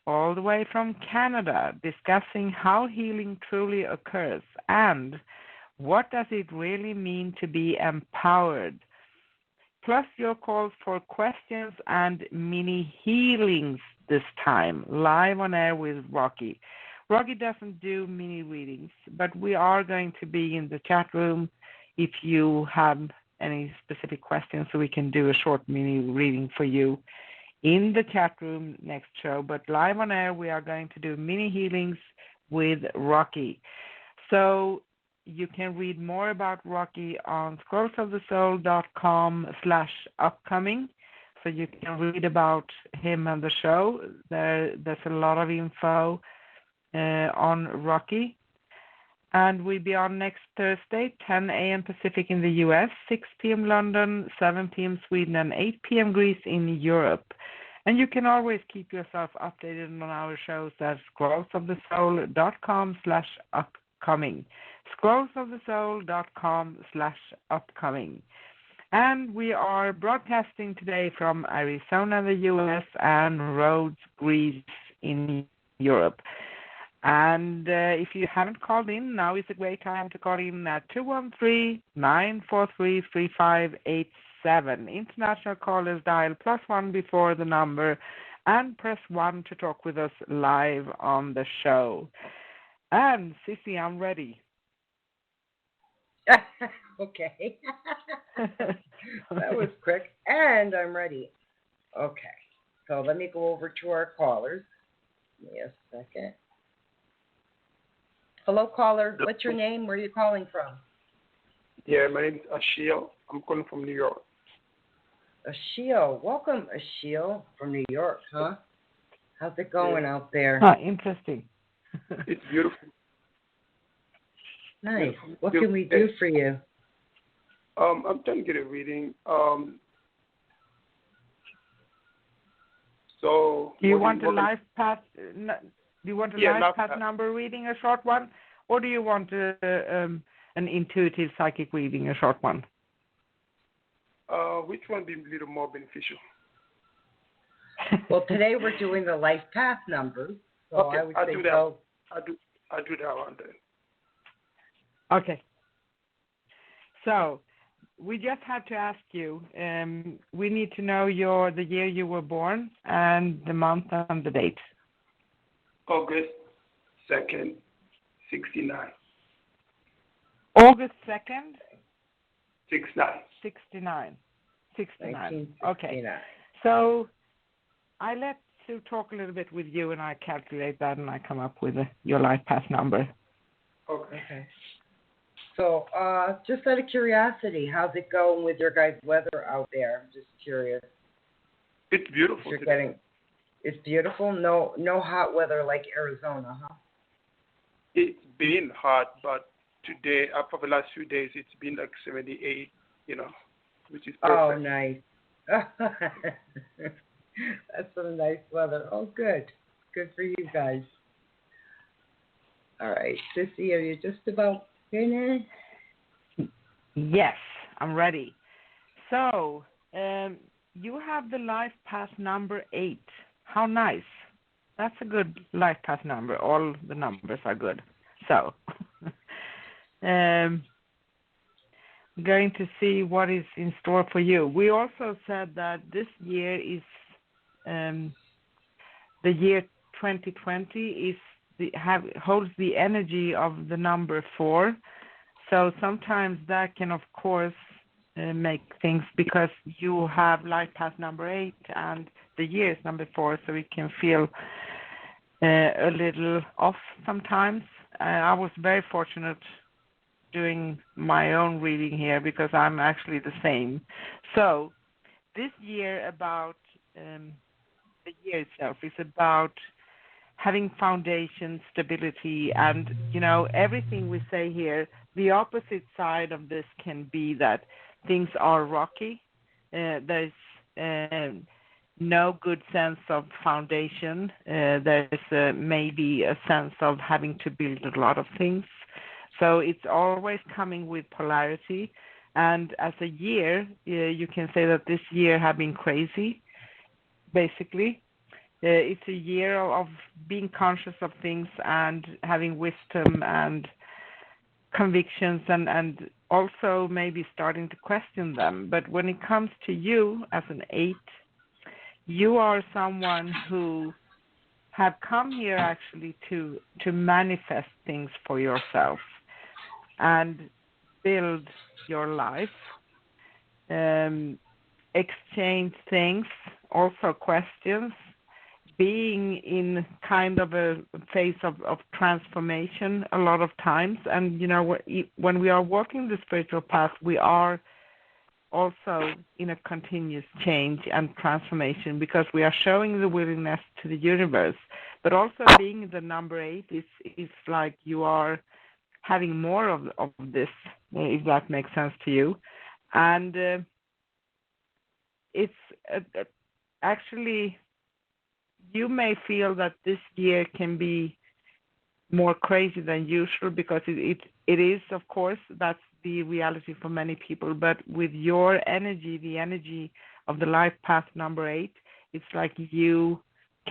all the way from Canada, discussing how healing truly occurs and what does it really mean to be empowered. Plus your calls for questions and mini healings this time, live on air with Rocky. Rocky doesn't do mini readings, but we are going to be in the chat room if you have any specific questions, so we can do a short mini reading for you in the chat room next show. But live on air, we are going to do mini healings with Rocky. So you can read more about Rocky on scrollsofthesoul.com/upcoming. So you can read about him and the show. There's a lot of info on Rocky. And we'll be on next Thursday, 10 a.m. Pacific in the U.S., 6 p.m. London, 7 p.m. Sweden, and 8 p.m. Greece in Europe. And you can always keep yourself updated on our shows at scrollsofthesoul.com/upcoming. scrollsofthesoul.com/upcoming. And we are broadcasting today from Arizona, the U.S., and Rhodes, Greece in Europe. And if you haven't called in, now is a great time to call in at 213-943-3587. International callers dial +1 before the number and press 1 to talk with us live on the show. And Sissy, I'm ready. Okay. That was quick. And I'm ready. Okay. So let me go over to our callers. Give me a second. Hello, caller. What's your name? Where are you calling from? Yeah, my name is Ashil. I'm calling from New York. Ashil. Welcome, Ashil, from New York, huh? How's it going out there? Interesting. It's beautiful. Nice. What can we do for you? I'm trying to get a reading. So do you want a life path? Do you want a life path number reading, a short one, or do you want an intuitive psychic reading, a short one? Which one would be a little more beneficial? Well, today we're doing the life path numbers, so okay, I would say do that. go. I'll do that one then. Okay. So we just had to ask you. We need to know the year you were born and the month and the date. August 2nd, 69. August 2nd? 69. 69. Okay. So I let Sue talk a little bit with you, and I calculate that, and I come up with your life path number. Okay. So just out of curiosity, how's it going with your guys' weather out there? I'm just curious. It's beautiful. It's beautiful. No hot weather like Arizona, huh? It's been hot, but today, for the last few days, it's been like 78, which is perfect. Oh, nice. That's some nice weather. Oh, good. Good for you guys. All right. Sissy, are you just about finished? Yes, I'm ready. So, you have the life path number 8. How nice. That's a good life path number. All the numbers are good. So, going to see what is in store for you. We also said that this year is the year 2020 holds the energy of the number 4. So sometimes that can, of course, make things, because you have life path number 8 and the year is number 4, so it can feel a little off sometimes. I was very fortunate doing my own reading here because I'm actually the same. So this year the year itself is about having foundation, stability, and, everything we say here, the opposite side of this can be that things are rocky. There's no good sense of foundation. There's maybe a sense of having to build a lot of things. So it's always coming with polarity. And as a year, you can say that this year have been crazy, basically. It's a year of being conscious of things and having wisdom and convictions and also maybe starting to question them. But when it comes to you as an 8, you are someone who have come here actually to manifest things for yourself and build your life, exchange things, also questions, being in kind of a phase of transformation a lot of times. And, when we are walking the spiritual path, we are also in a continuous change and transformation because we are showing the willingness to the universe. But also being the number 8 is like you are having more of this, if that makes sense to you. And it's actually, you may feel that this year can be more crazy than usual because it is, of course, that's the reality for many people. But with your energy, the energy of the life path number 8, it's like you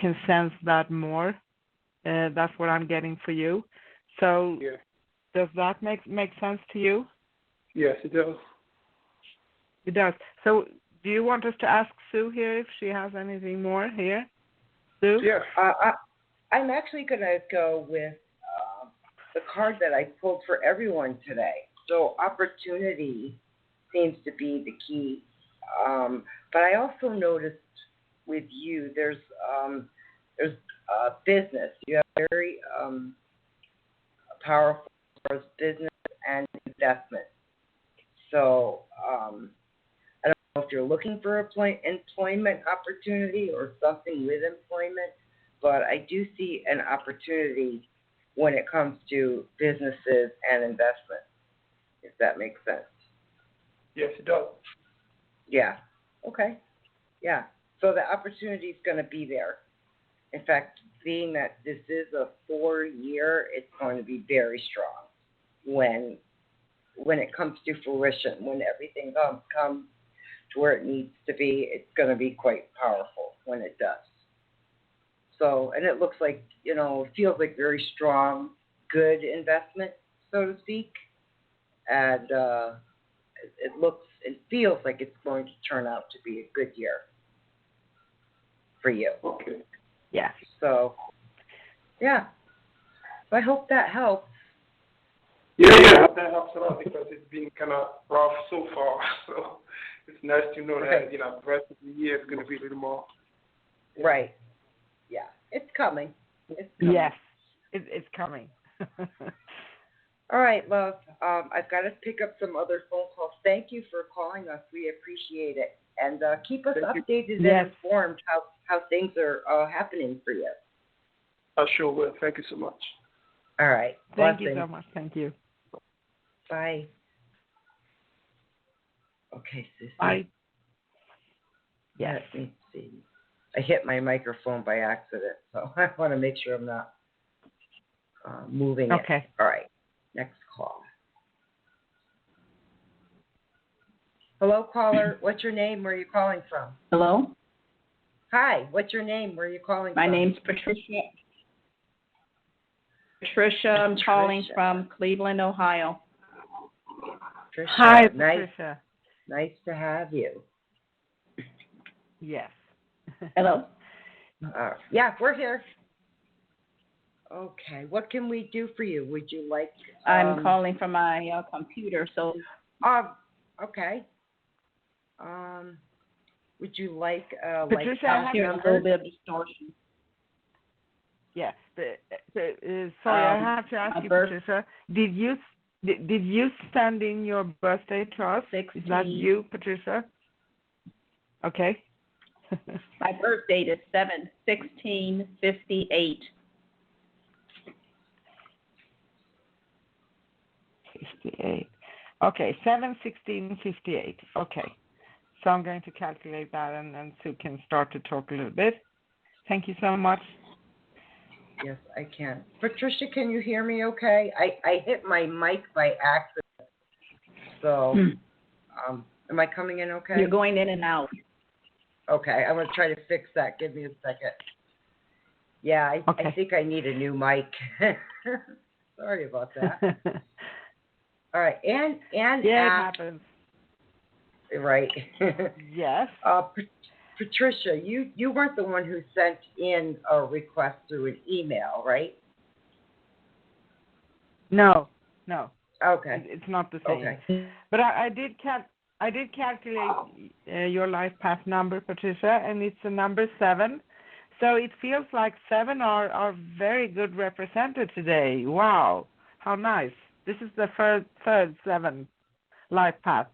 can sense that more. That's what I'm getting for you. So yeah. Does that make sense to you? Yes, it does. It does. So do you want us to ask Sue here if she has anything more here? Sue? Yeah. I'm actually going to go with the card that I pulled for everyone today. So opportunity seems to be the key. But I also noticed with you, there's business. You have very powerful business and investment. So I don't know if you're looking for employment opportunity or something with employment, but I do see an opportunity when it comes to businesses and investment, if that makes sense. Yes, it does. Yeah. Okay. Yeah. So the opportunity is going to be there. In fact, being that this is a 4-year, it's going to be very strong when it comes to fruition, when everything comes to where it needs to be. It's going to be quite powerful when it does. So, and it looks like, it feels like very strong, good investment, so to speak. And it feels like it's going to turn out to be a good year for you. Okay. Yeah. So, yeah. So I hope that helps. Yeah, that helps a lot because it's been kind of rough so far. So it's nice to know that, the rest of the year is going to be a little more. Right. Yeah. It's coming. Yes, it's coming. All right, love. I've got to pick up some other phone calls. Thank you for calling us. We appreciate it. And keep us updated and informed how things are happening for you. I sure will. Thank you so much. All right. Thank you so much. Thank you. Bye. Okay, Sissy. Bye. Yes. Let me see. I hit my microphone by accident, so I want to make sure I'm not moving it. Okay. All right. Next call. Hello, caller. What's your name? Where are you calling from? Hello? Hi. What's your name? Where are you calling My from? name's Patricia. I'm calling from Cleveland, Ohio. Patricia. Hi, Patricia. Nice to have you. Yes. Hello? Yeah, we're here. Okay. What can we do for you? Would you like... I'm calling from my computer, so... Okay. Would you like... Patricia, I'm hearing a little bit of distortion. Yeah. Sorry, I have to ask you, Patricia. Did Did you send in your birthday to us? 16. Is that you, Patricia? Okay. My birth date is 7/16/58. 58. Okay, 7/16/58. Okay. So I'm going to calculate that, and Sue can start to talk a little bit. Thank you so much. Yes, I can. Patricia, can you hear me okay? I hit my mic by accident. So, am I coming in okay? You're going in and out. Okay, I'm going to try to fix that. Give me a second. Yeah, I think I need a new mic. Sorry about that. All right, and yeah, it happens. Right. Yes. Patricia, you weren't the one who sent in a request through an email, right? No. Okay. It's not the same. Okay. But I did calculate your life path number, Patricia, and it's a number 7. So it feels like 7 are very good represented today. Wow, how nice! This is the third 7 life path.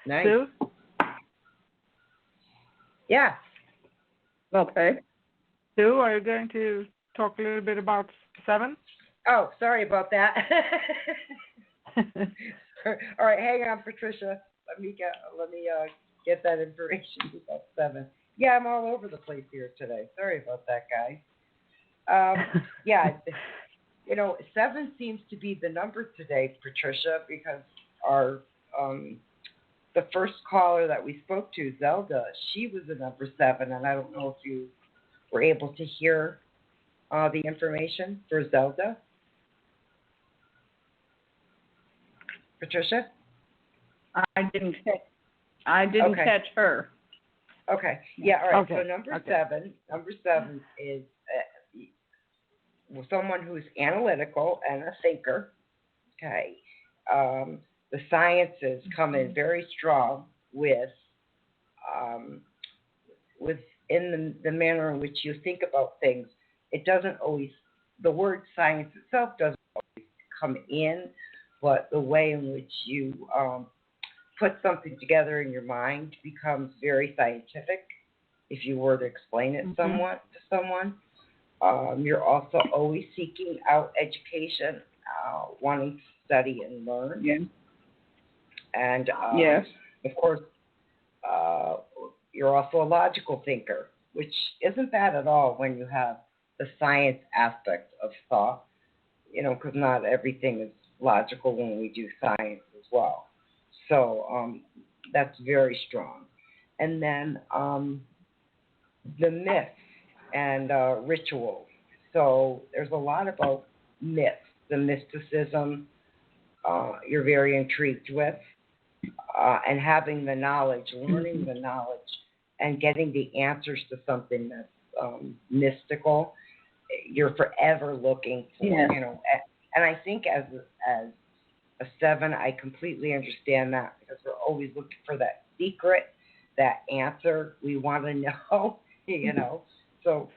Nice. Sue? Yeah. Okay. Sue, are you going to talk a little bit about 7? Oh, sorry about that. All right, hang on, Patricia. Let me get that information about 7. Yeah, I'm all over the place here today. Sorry about that, guys. Yeah, 7 seems to be the number today, Patricia, because our the first caller that we spoke to, Zelda, she was a number 7, and I don't know if you were able to hear the information for Zelda. Patricia? I didn't catch her. Okay. Yeah, all right. Okay. So number 7 is someone who's analytical and a thinker. Okay. The sciences come in very strong within the manner in which you think about things. It doesn't always, the word science itself doesn't always come in, but the way in which you put something together in your mind becomes very scientific if you were to explain it somewhat to someone. You're also always seeking out education, wanting to study and learn. Yeah. And yes. Of course, you're also a logical thinker, which isn't bad at all when you have the science aspect of thought, because not everything is logical when we do science as well. So that's very strong. And then the myths and rituals. So there's a lot about myths, the mysticism you're very intrigued with, and having the knowledge, learning the knowledge, and getting the answers to something that's mystical. You're forever looking for, and I think as a 7, I completely understand that, because we're always looking for that secret, that answer we want to know, So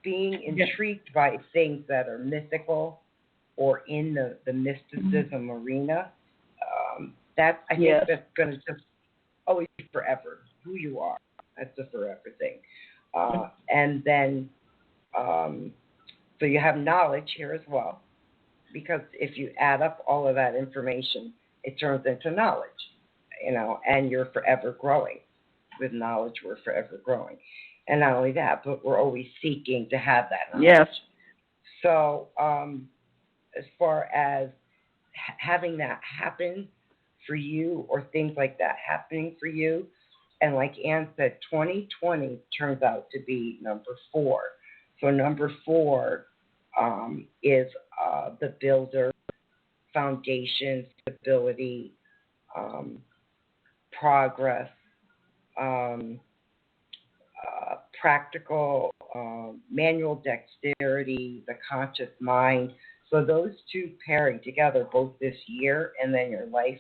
being intrigued by things that are mythical or in the mysticism arena, I think that's going to just always be forever who you are. That's a forever thing. And then, so you have knowledge here as well, because if you add up all of that information, it turns into knowledge, and you're forever growing. With knowledge, we're forever growing. And not only that, but we're always seeking to have that knowledge. Yes. So as far as having that happen for you, or things like that happening for you, and like Ann said, 2020 turns out to be number 4. So number 4 is the builder, foundation, stability, progress, practical, manual dexterity, the conscious mind. So those 2 pairing together both this year, and then your life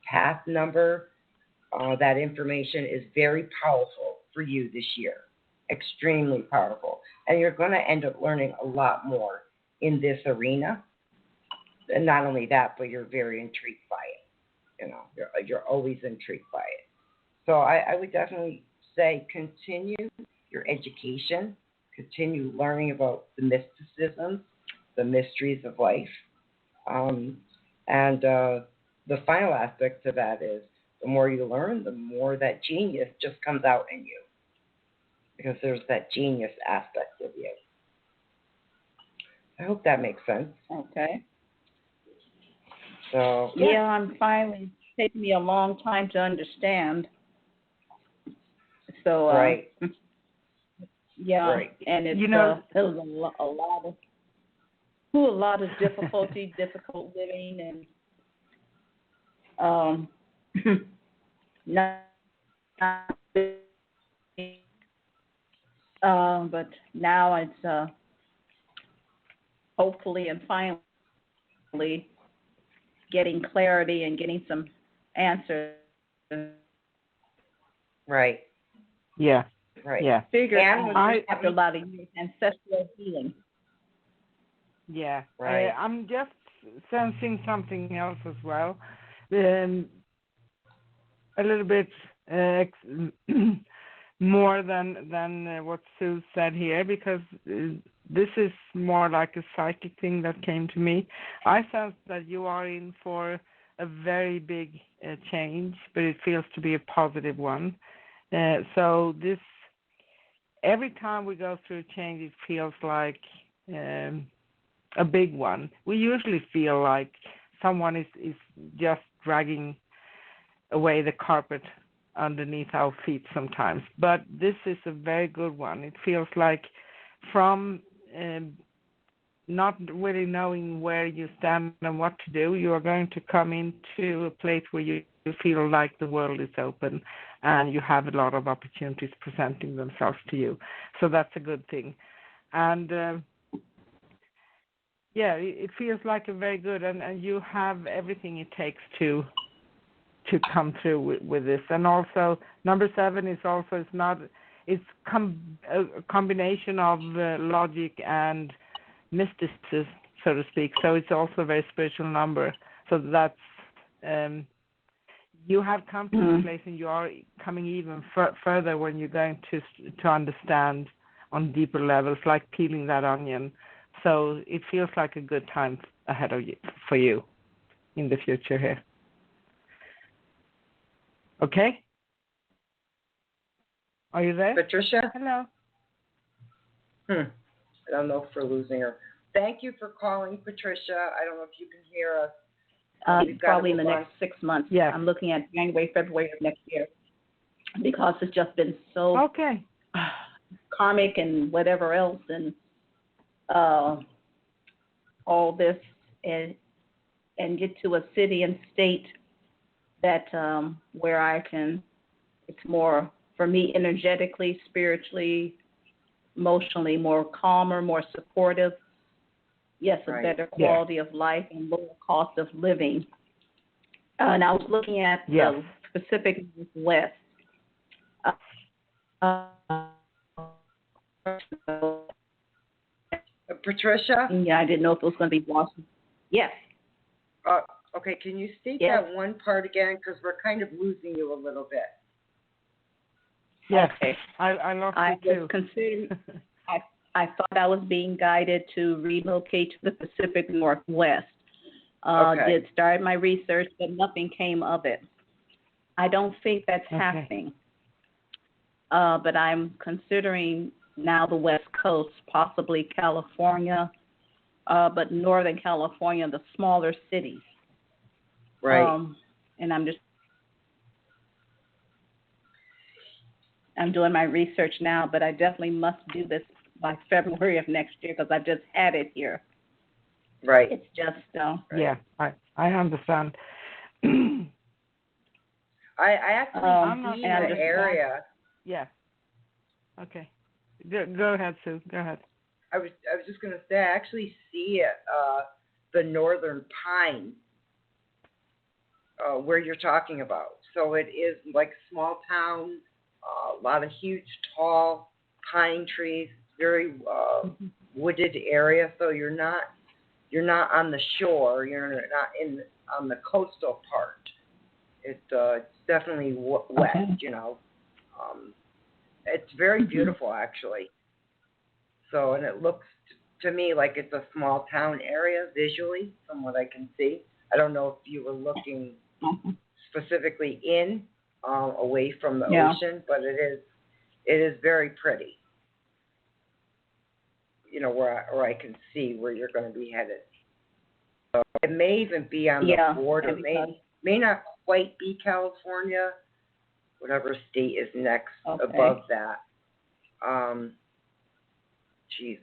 path number, that information is very powerful for you this year, extremely powerful. And you're going to end up learning a lot more in this arena. and not only that, but you're very intrigued by it. You know, you're always intrigued by it. So I would definitely say continue your education, continue learning about the mysticism, the mysteries of life, and the final aspect to that is the more you learn, the more that genius just comes out in you, because there's that genius aspect of you. I hope that makes sense. Okay. So yeah, I'm finally taking me a long time to understand. So right. Yeah, Right. and it's it was a lot of difficulty, difficult living, and not but now it's hopefully and finally getting clarity and getting some answers. Right. Yeah. Right. Yeah. Figured after a lot of years ancestral healing. Yeah. Right. I'm just sensing something else as well. A little bit more than what Sue said here, because this is more like a psychic thing that came to me. I sense that you are in for a very big change, but it feels to be a positive one. So this, every time we go through change, it feels like a big one. We usually feel like someone is just dragging away the carpet underneath our feet sometimes. But this is a very good one. It feels like from not really knowing where you stand and what to do, you are going to come into a place where you feel like the world is open and you have a lot of opportunities presenting themselves to you. So that's a good thing. And it feels like a very good, and you have everything it takes to come through with this. And also number 7 is also a combination of logic and mysticism, so to speak. So it's also a very spiritual number. So that's you have come to the place, and you are coming even further when you're going to understand on deeper levels, like peeling that onion. So it feels like a good time ahead of you for you in the future here. Okay? Are you there? Patricia? Hello. I don't know if we're losing her. Thank you for calling, Patricia. I don't know if you can hear us. Probably in the next 6 months. Yeah. I'm looking at January, February of next year, because it's just been so karmic and whatever else, and all this, and get to a city and state that where I can, it's more for me energetically, spiritually, emotionally, more calmer, more supportive. Yes, a better quality of life and lower cost of living. And I was looking at the Pacific Northwest. Patricia? Yeah, I didn't know if it was going to be Washington. Yes. Okay, can you state that one part again? Because we're kind of losing you a little bit. Yes, okay. I lost you too. Was considering, I thought I was being guided to relocate to the Pacific Northwest. Did start my research, but nothing came of it. I don't think that's happening. But I'm considering now the West Coast, possibly California, but Northern California, the smaller cities. Right. And I'm doing my research now, but I definitely must do this by February of next year, because I've just had it here. Right. It's just Yeah, I understand. I actually see the area. Yeah. Okay. Go ahead, Sue. Go ahead. I was just going to say, I actually see it, the Northern Pine, where you're talking about. So it is like small town, a lot of huge, tall pine trees, very wooded area. So you're you're not on the shore. You're not on the coastal part. It's definitely wet. Okay. You know, it's very beautiful actually. So, and it looks to me like it's a small town area visually, from what I can see. I don't know if you were looking specifically away from the ocean, but it is very pretty. You know, where I can see where you're going to be headed. So it may even be on the border. May not quite be California, whatever state is next above that.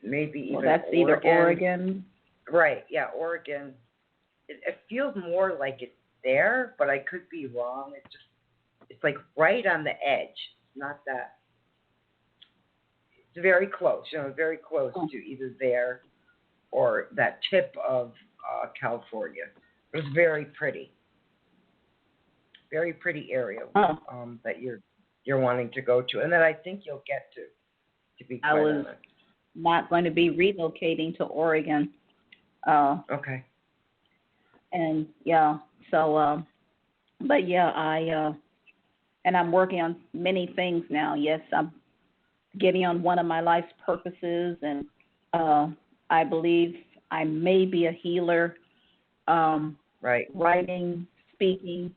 Maybe even that's Oregon. either Oregon. Right, yeah, Oregon. It feels more like it's there, but I could be wrong. It's like right on the edge. Not that. It's very close, you know, very close to either there or that tip of California. It was very pretty. Very pretty area that you're wanting to go to, and that I think you'll get to be quite honest. Not going to be relocating to Oregon. Okay. And but yeah, and I'm working on many things now. Yes, I'm getting on one of my life's purposes, and I believe I may be a healer. Right. Writing, speaking,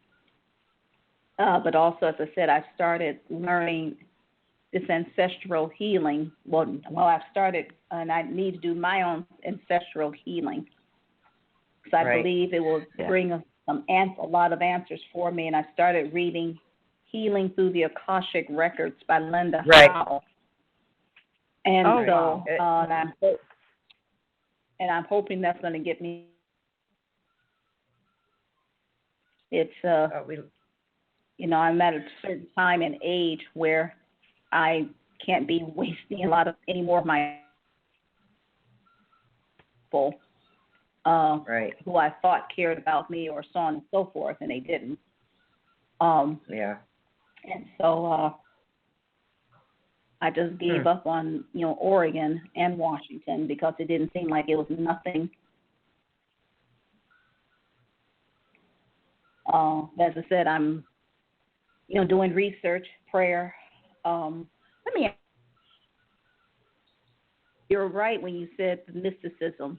but also, as I said, I've started learning this ancestral healing. Well, I've started, and I need to do my own ancestral healing. So I believe it will bring a lot of answers for me. And I started reading Healing Through the Akashic Records by Linda Howe. And I'm hoping that's going to get me. It's you know, I'm at a certain time and age where I can't be wasting any more of my people who I thought cared about me or so on and so forth, and they didn't. And so I just gave up on, you know, Oregon and Washington because it didn't seem like it was nothing. As I said, I'm, you know, doing research, prayer. You're right when you said mysticism,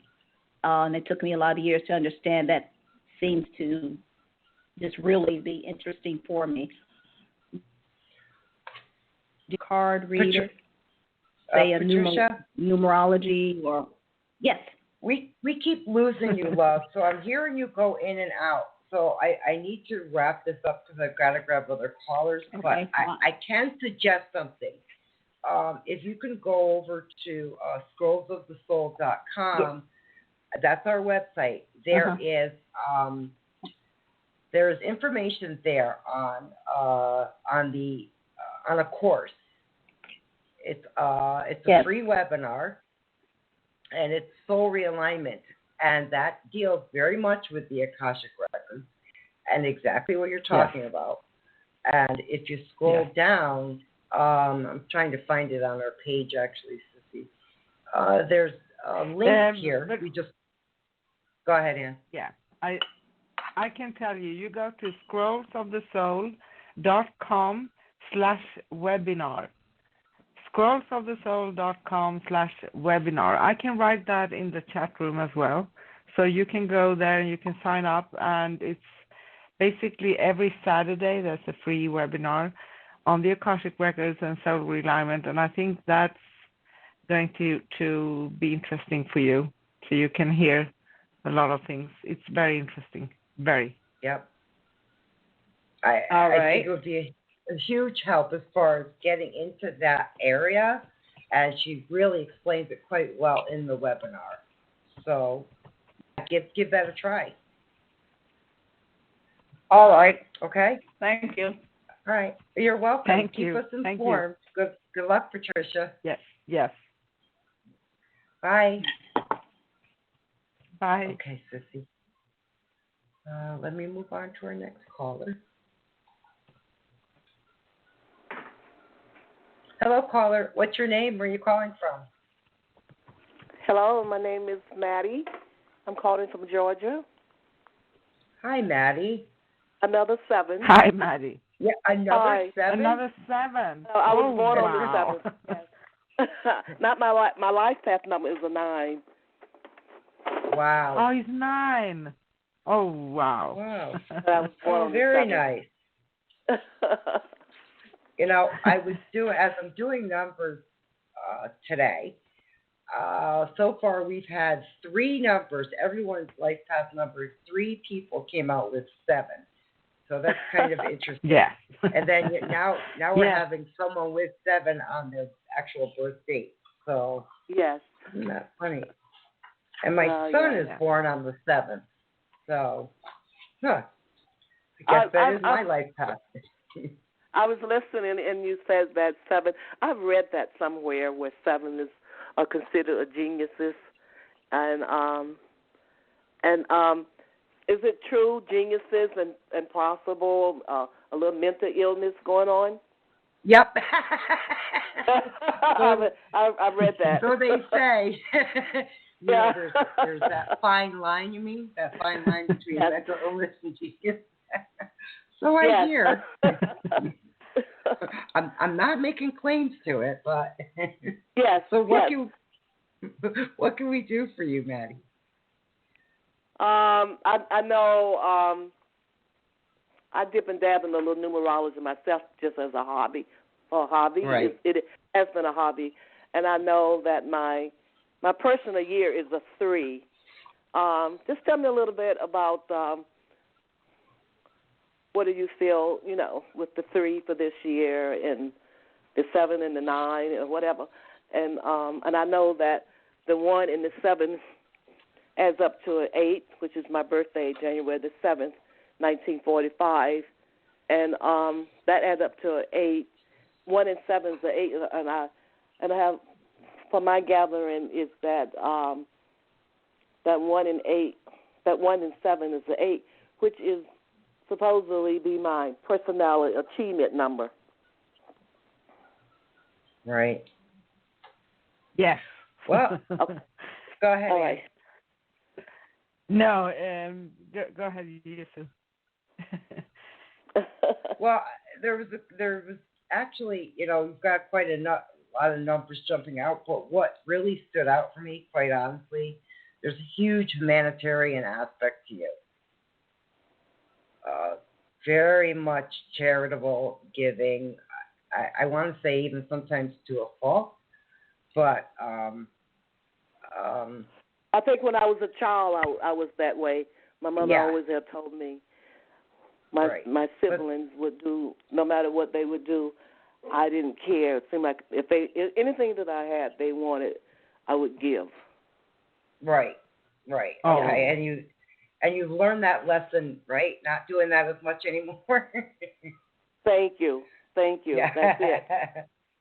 and it took me a lot of years to understand that. Seems to just really be interesting for me. The card reader, say a numerology, or yes. We keep losing you, love. So I'm hearing you go in and out. So I need to wrap this up because I've got to grab other callers. Okay, but I can suggest something. If you can go over to scrollsofthesoul.com, that's our website. There is information there on a course. It's a free webinar, and it's Soul Realignment, and that deals very much with the Akashic Records and exactly what you're talking about. And if you scroll down, I'm trying to find it on our page actually, Sissy. There's a link here. We just go ahead, Ann. Yeah, I can tell you. You go to scrollsofthesoul.com/webinar. scrollsofthesoul.com/webinar. I can write that in the chat room as well. So you can go there and you can sign up, and it's basically every Saturday there's a free webinar on the Akashic Records and Soul Realignment, and I think that's going to be interesting for you, so you can hear a lot of things. It's very interesting, very. Yep. I think it would be a huge help as far as getting into that area, and she really explains it quite well in the webinar. So give that a try. All right. Okay. Thank you. All right. You're welcome. Keep us informed. Good luck, Patricia. Yes. Bye. Bye. Okay, Sissy. Let me move on to our next caller. Hello, caller. What's your name? Where are you calling from? Hello, my name is Maddie, I'm calling from Georgia. Hi, Maddie. Another 7. Hi, Maddie. Yeah, another 7? Another 7. I was born wow. on the 7th. Yes. Not my life path number is a 9. Wow. Oh, he's 9. Oh, wow. Wow. But I was born on the very 7th. nice. You know, as I'm doing numbers today, so far we've had 3 numbers. Everyone's life path numbers. 3 people came out with 7. So that's kind of interesting. Yeah. And then now we're Yeah. having someone with 7 on their actual birth date. So Yes. isn't that funny? And my son is born on the 7th. So, I guess that is my life path. I was listening, and you said that 7. I've read that somewhere where 7 is considered a geniuses, and is it true, geniuses and possible a little mental illness going on? Yep. I've read that. So they say. Yeah. There's that fine line, you mean? That fine line between mental illness and genius. So I hear. I'm not making claims to it, but yes. So what can we do for you, Maddie? I know I dip and dab in a little numerology myself just as a hobby. Right. It has been a hobby, and I know that my personal year is a 3. Just tell me a little bit about what do you feel, with the 3 for this year and the 7 and the 9 or whatever. And I know that the 1 and the 7 adds up to an 8, which is my birthday, January the 7th, 1945. And that adds up to an 8. 1 and 7 is an 8, and I have, for my gathering, is that that 1 and 8, that 1 and 7 is an 8, which is supposedly be my personality achievement number. Right. Yes. Well, go ahead. All right. No, go ahead, Yusuf. Well, there was actually, you've got quite a lot of numbers jumping out, but what really stood out for me, quite honestly, there's a huge humanitarian aspect to you. Very much charitable giving. I want to say even sometimes to a fault, but I think when I was a child, I was that way. My mother always had told me my siblings would do, no matter what they would do, I didn't care. It seemed like if anything that I had, they wanted, I would give. Right. Oh. Okay, and you've learned that lesson, right? Not doing that as much anymore. Thank you. Yeah. That's it.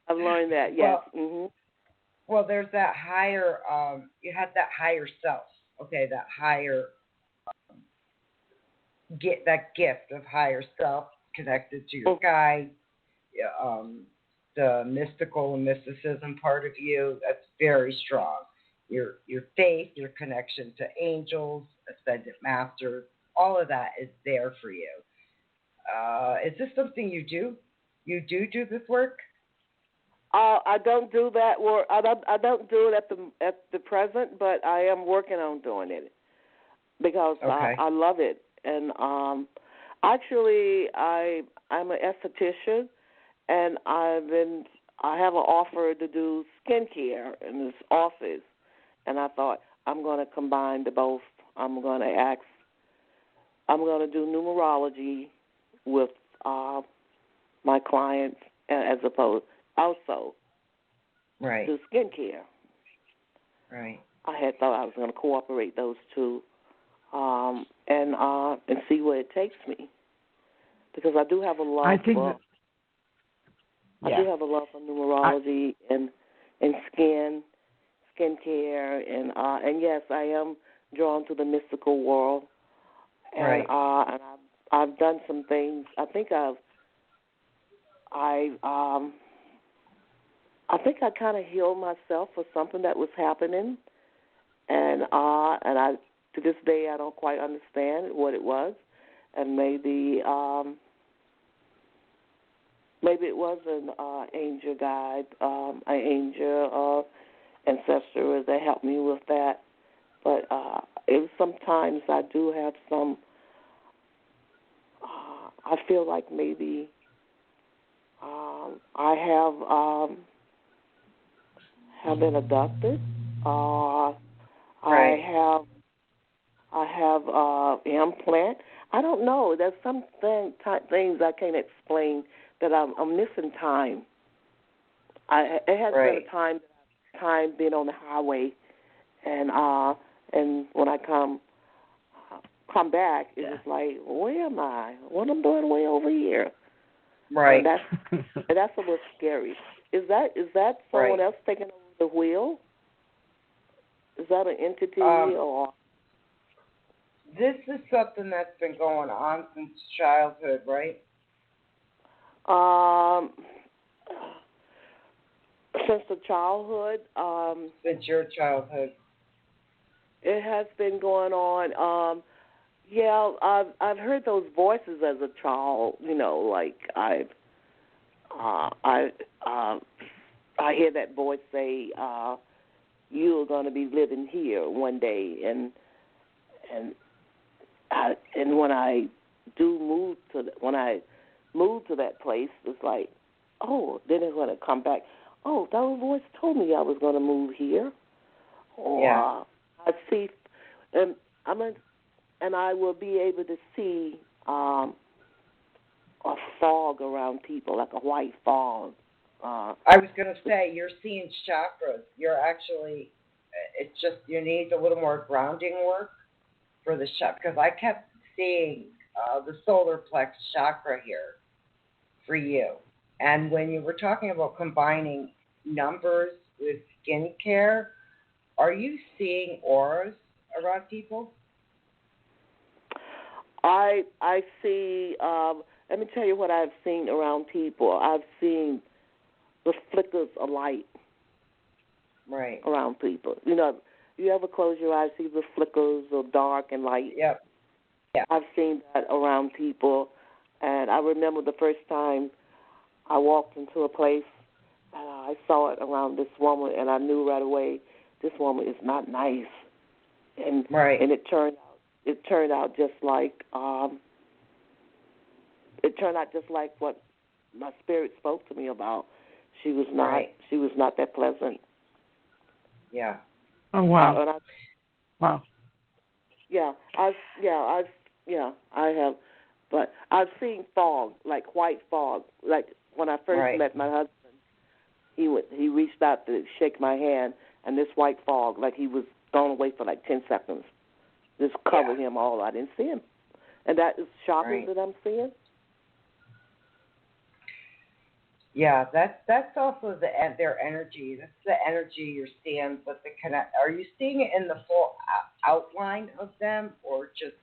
I've learned that. Yes. Well, there's that higher. You have that higher self. Okay, that higher. Get that gift of higher self connected to your guide. The mystical and mysticism part of you, that's very strong. Your faith, your connection to angels, ascended masters, all of that is there for you. Is this something you do? You do this work? I don't do that work. I don't do it at the present, but I am working on doing it because I love it. And actually, I'm an esthetician, and I have an offer to do skincare in this office, and I thought I'm going to combine the both. I'm going to do numerology with my clients as opposed also to skincare. Right. I had thought I was going to cooperate those two and see where it takes me, because I do have a love. I do have a love for numerology and skincare, and yes, I am drawn to the mystical world, and and I've done some things. I think I kind of healed myself for something that was happening, and I to this day I don't quite understand what it was, and maybe it was an angel guide, an angel ancestor that helped me with that. But sometimes I do have some. I feel like maybe I have been abducted. Right. I have implant. I don't know. There's some things I can't explain that I'm missing time. It has been a time being on the highway, and when I come back, it's just like, where am I? What I'm doing way over here? Right. And that's a little scary. Is that someone else taking over the wheel? Is that an entity or? This is something that's been going on since childhood, right? Since the childhood. Since your childhood. It has been going on. I've heard those voices as a child. You know, like I hear that voice say, "You're going to be living here one day," and when I move to that place, it's like, oh, then it's going to come back. Oh, that voice told me I was going to move here. Or I see, and I will be able to see a fog around people, like a white fog. I was going to say, you're seeing chakras. You're actually, it's just you need a little more grounding work for the chakra, because I kept seeing the solar plex chakra here for you. And when you were talking about combining numbers with skincare, are you seeing auras around people? I see. Let me tell you what I've seen around people. I've seen the flickers of light around people. You know, you ever close your eyes, see the flickers of dark and light? Yep. Yeah. I've seen that around people, and I remember the first time I walked into a place and I saw it around this woman, and I knew right away this woman is not nice. And it turned out just like what my spirit spoke to me about. She was not that pleasant. Yeah. Oh wow. Wow. Yeah, I have, but I've seen fog, like white fog. Like when I first met my husband, he reached out to shake my hand, and this white fog, like he was gone away for like 10 seconds, just covered him all. I didn't see him, and that is shocking that I'm seeing. Yeah, that's also their energy. That's the energy you're seeing. But are you seeing it in the full outline of them, or just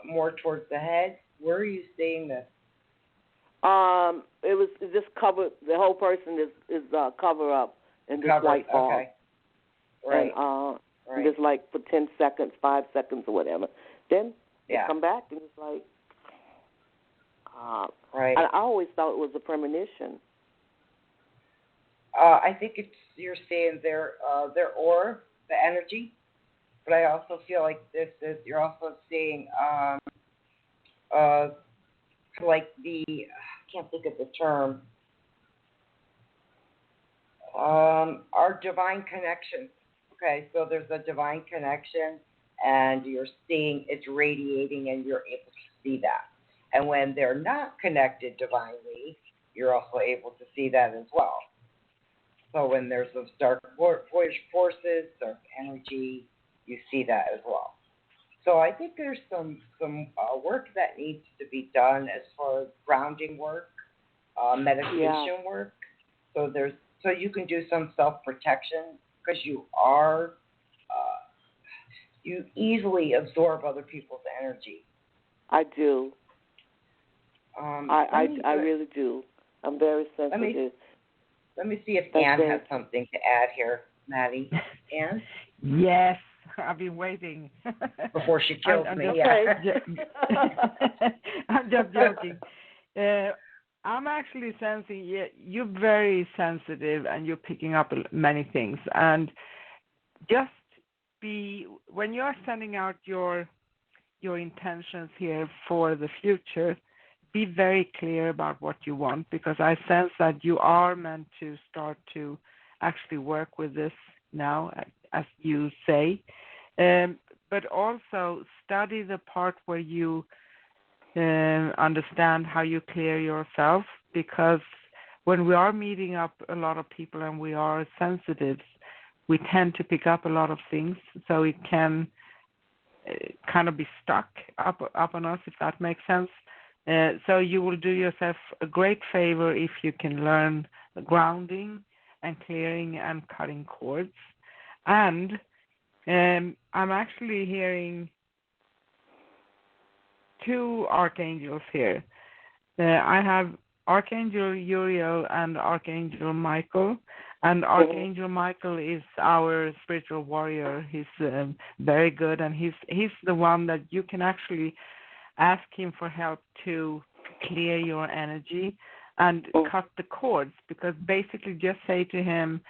more towards the head? Where are you seeing this? It just covered. The whole person is cover up in this white fog. Okay. Right. And just like for 10 seconds, 5 seconds, or whatever. Then they come back and it's like. And I always thought it was a premonition. I think you're seeing their aura, the energy, but I also feel like you're also seeing like I can't think of the term, our divine connection. Okay, so there's a divine connection, and you're seeing it's radiating, and you're able to see that. And when they're not connected divinely, you're also able to see that as well. So when there's those dark forces, dark energy, you see that as well. So I think there's some work that needs to be done as far as grounding work, meditation work. So you can do some self-protection, because you easily absorb other people's energy. I do. I really do. I'm very sensitive. Let me see if Ann has something to add here, Maddie. Ann? Yes, I've been waiting. Before she kills I'm me, I'm just joking. I'm actually sensing you're very sensitive and you're picking up many things. And just when you're sending out your intentions here for the future, be very clear about what you want, because I sense that you are meant to start to actually work with this now, as you say. But also study the part where you understand how you clear yourself, because when we are meeting up a lot of people and we are sensitives, we tend to pick up a lot of things, so it can kind of be stuck up on us, if that makes sense. So you will do yourself a great favor if you can learn grounding and clearing and cutting cords. And I'm actually hearing two archangels here. I have Archangel Uriel and Archangel Michael. And Archangel Michael is our spiritual warrior. He's very good, and he's the one that you can actually ask him for help to clear your energy and cut the cords, because basically just say to him,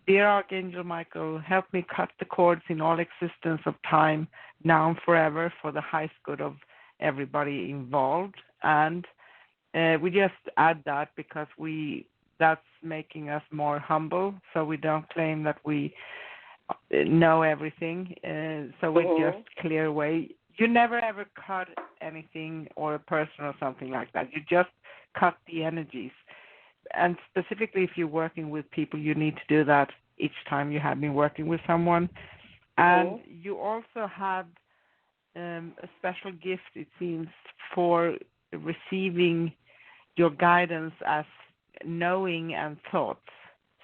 "Dear Archangel Michael, help me cut the cords in all existence of time, now and forever, for the highest good of everybody involved." And we just add that because that's making us more humble, so we don't claim that we know everything. So we just clear away. You never ever cut anything or a person or something like that. You just cut the energies. And specifically if you're working with people, you need to do that each time you have been working with someone. And you also have a special gift, it seems, for receiving your guidance as knowing and thoughts.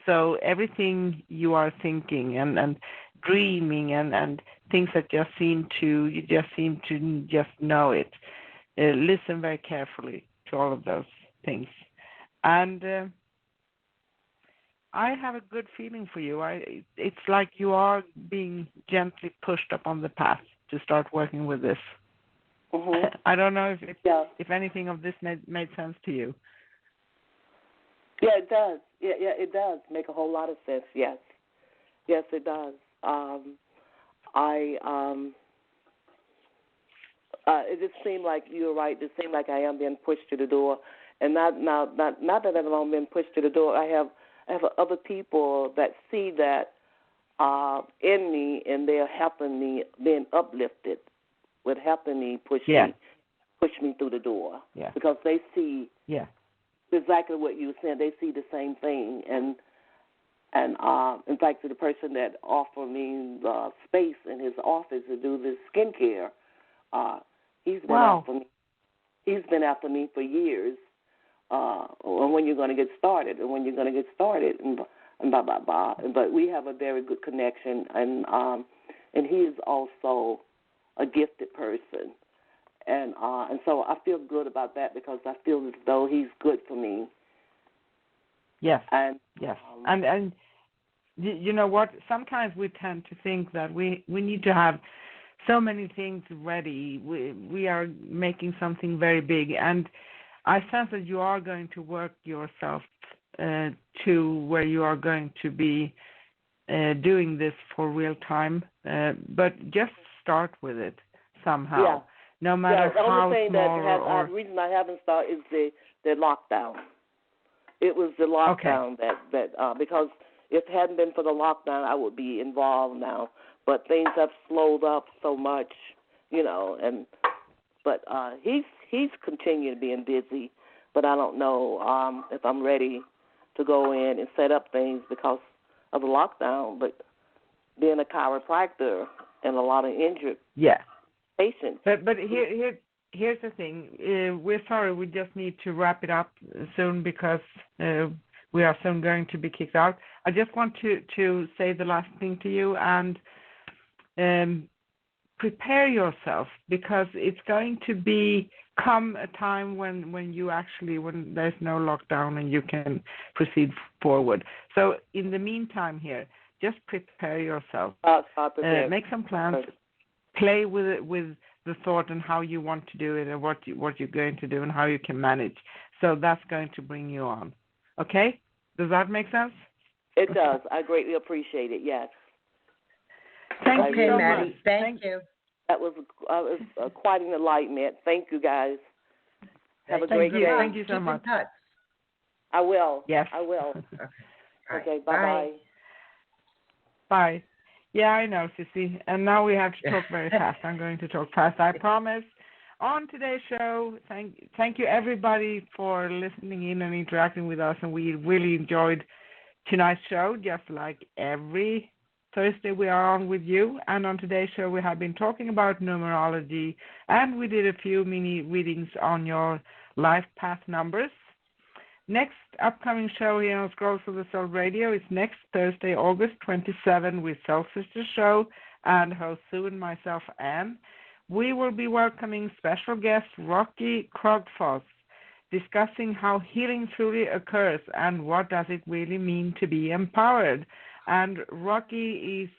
So everything you are thinking and dreaming and things that you seem to just know it. Listen very carefully to all of those things. And I have a good feeling for you. It's like you are being gently pushed up on the path to start working with this. I don't know if anything of this made sense to you. Yeah, it does. Yeah, it does make a whole lot of sense. Yes, it does. It just seemed like you're right. It seemed like I am being pushed to the door, and not that I'm being pushed to the door. I have other people that see that in me, and they're helping me, being uplifted, with helping me push me through the door, because they see exactly what you were saying. They see the same thing, and in fact, the person that offered me space in his office to do this skincare, he's been after me. He's been after me for years. When you're going to get started, and blah blah blah. But we have a very good connection, and he is also a gifted person, and so I feel good about that, because I feel as though he's good for me. Yes. And and you know what? Sometimes we tend to think that we need to have so many things ready. We are making something very big, and I sense that you are going to work yourself to where you are going to be doing this for real time. But just start with it somehow. Yeah. No matter the how only thing small the reason I haven't started is the lockdown. It was the lockdown that because if it hadn't been for the lockdown, I would be involved now. But things have slowed up so much, but he's continued being busy. But I don't know if I'm ready to go in and set up things because of the lockdown. But being a chiropractor and a lot of injured patients. But here's the thing. We're sorry. We just need to wrap it up soon because we are soon going to be kicked out. I just want to say the last thing to you and prepare yourself, because it's going to come a time when there's no lockdown and you can proceed forward. So in the meantime here, just prepare yourself. Make some plans. Play with it, with the thought and how you want to do it and what you're going to do and how you can manage. So that's going to bring you on. Okay? Does that make sense? It does. I greatly appreciate it. Yes. Thank you so Maddie. much. Thank you. That was quite an enlightenment. Thank you, guys. Have a great day. Thank you so much. Keep in touch. I will. Yes. I will. Okay. Bye-bye. Bye. Yeah, I know, Sissy. And now we have to talk very fast. I'm going to talk fast, I promise. On today's show, thank you everybody for listening in and interacting with us. And we really enjoyed tonight's show, just like every Thursday we are on with you. And on today's show, we have been talking about numerology, and we did a few mini readings on your life path numbers. Next upcoming show here on Scrolls of the Soul Radio is next Thursday, August 27, with Soul Sisters Show and host Sue and myself, Anne. We will be welcoming special guest Rocky Krogfoss, discussing how healing truly occurs and what does it really mean to be empowered. And Rocky is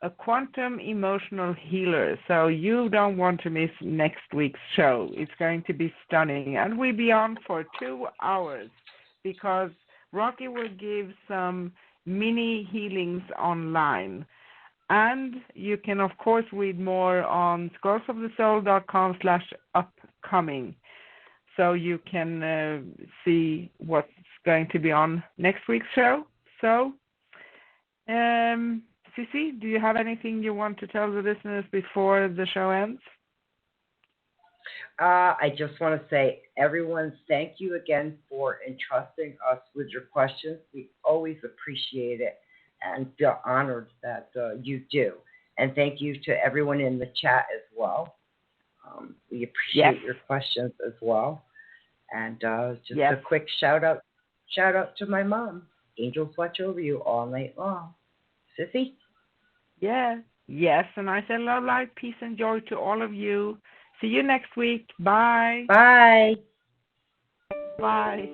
a quantum emotional healer, so you don't want to miss next week's show. It's going to be stunning, and we'll be on for 2 hours because Rocky will give some mini healings online. And you can, of course, read more on scrollsofthesoul.com/upcoming, so you can see what's going to be on next week's show. So, Sissy, do you have anything you want to tell the listeners before the show ends? I just want to say, everyone, thank you again for entrusting us with your questions. We always appreciate it and feel honored that you do. And thank you to everyone in the chat as well. We appreciate your questions as well. And just a quick shout out to my mom. Angels watch over you all night long. Sissy? Yes, and I say love, light, peace, and joy to all of you. See you next week. Bye. Bye. Bye.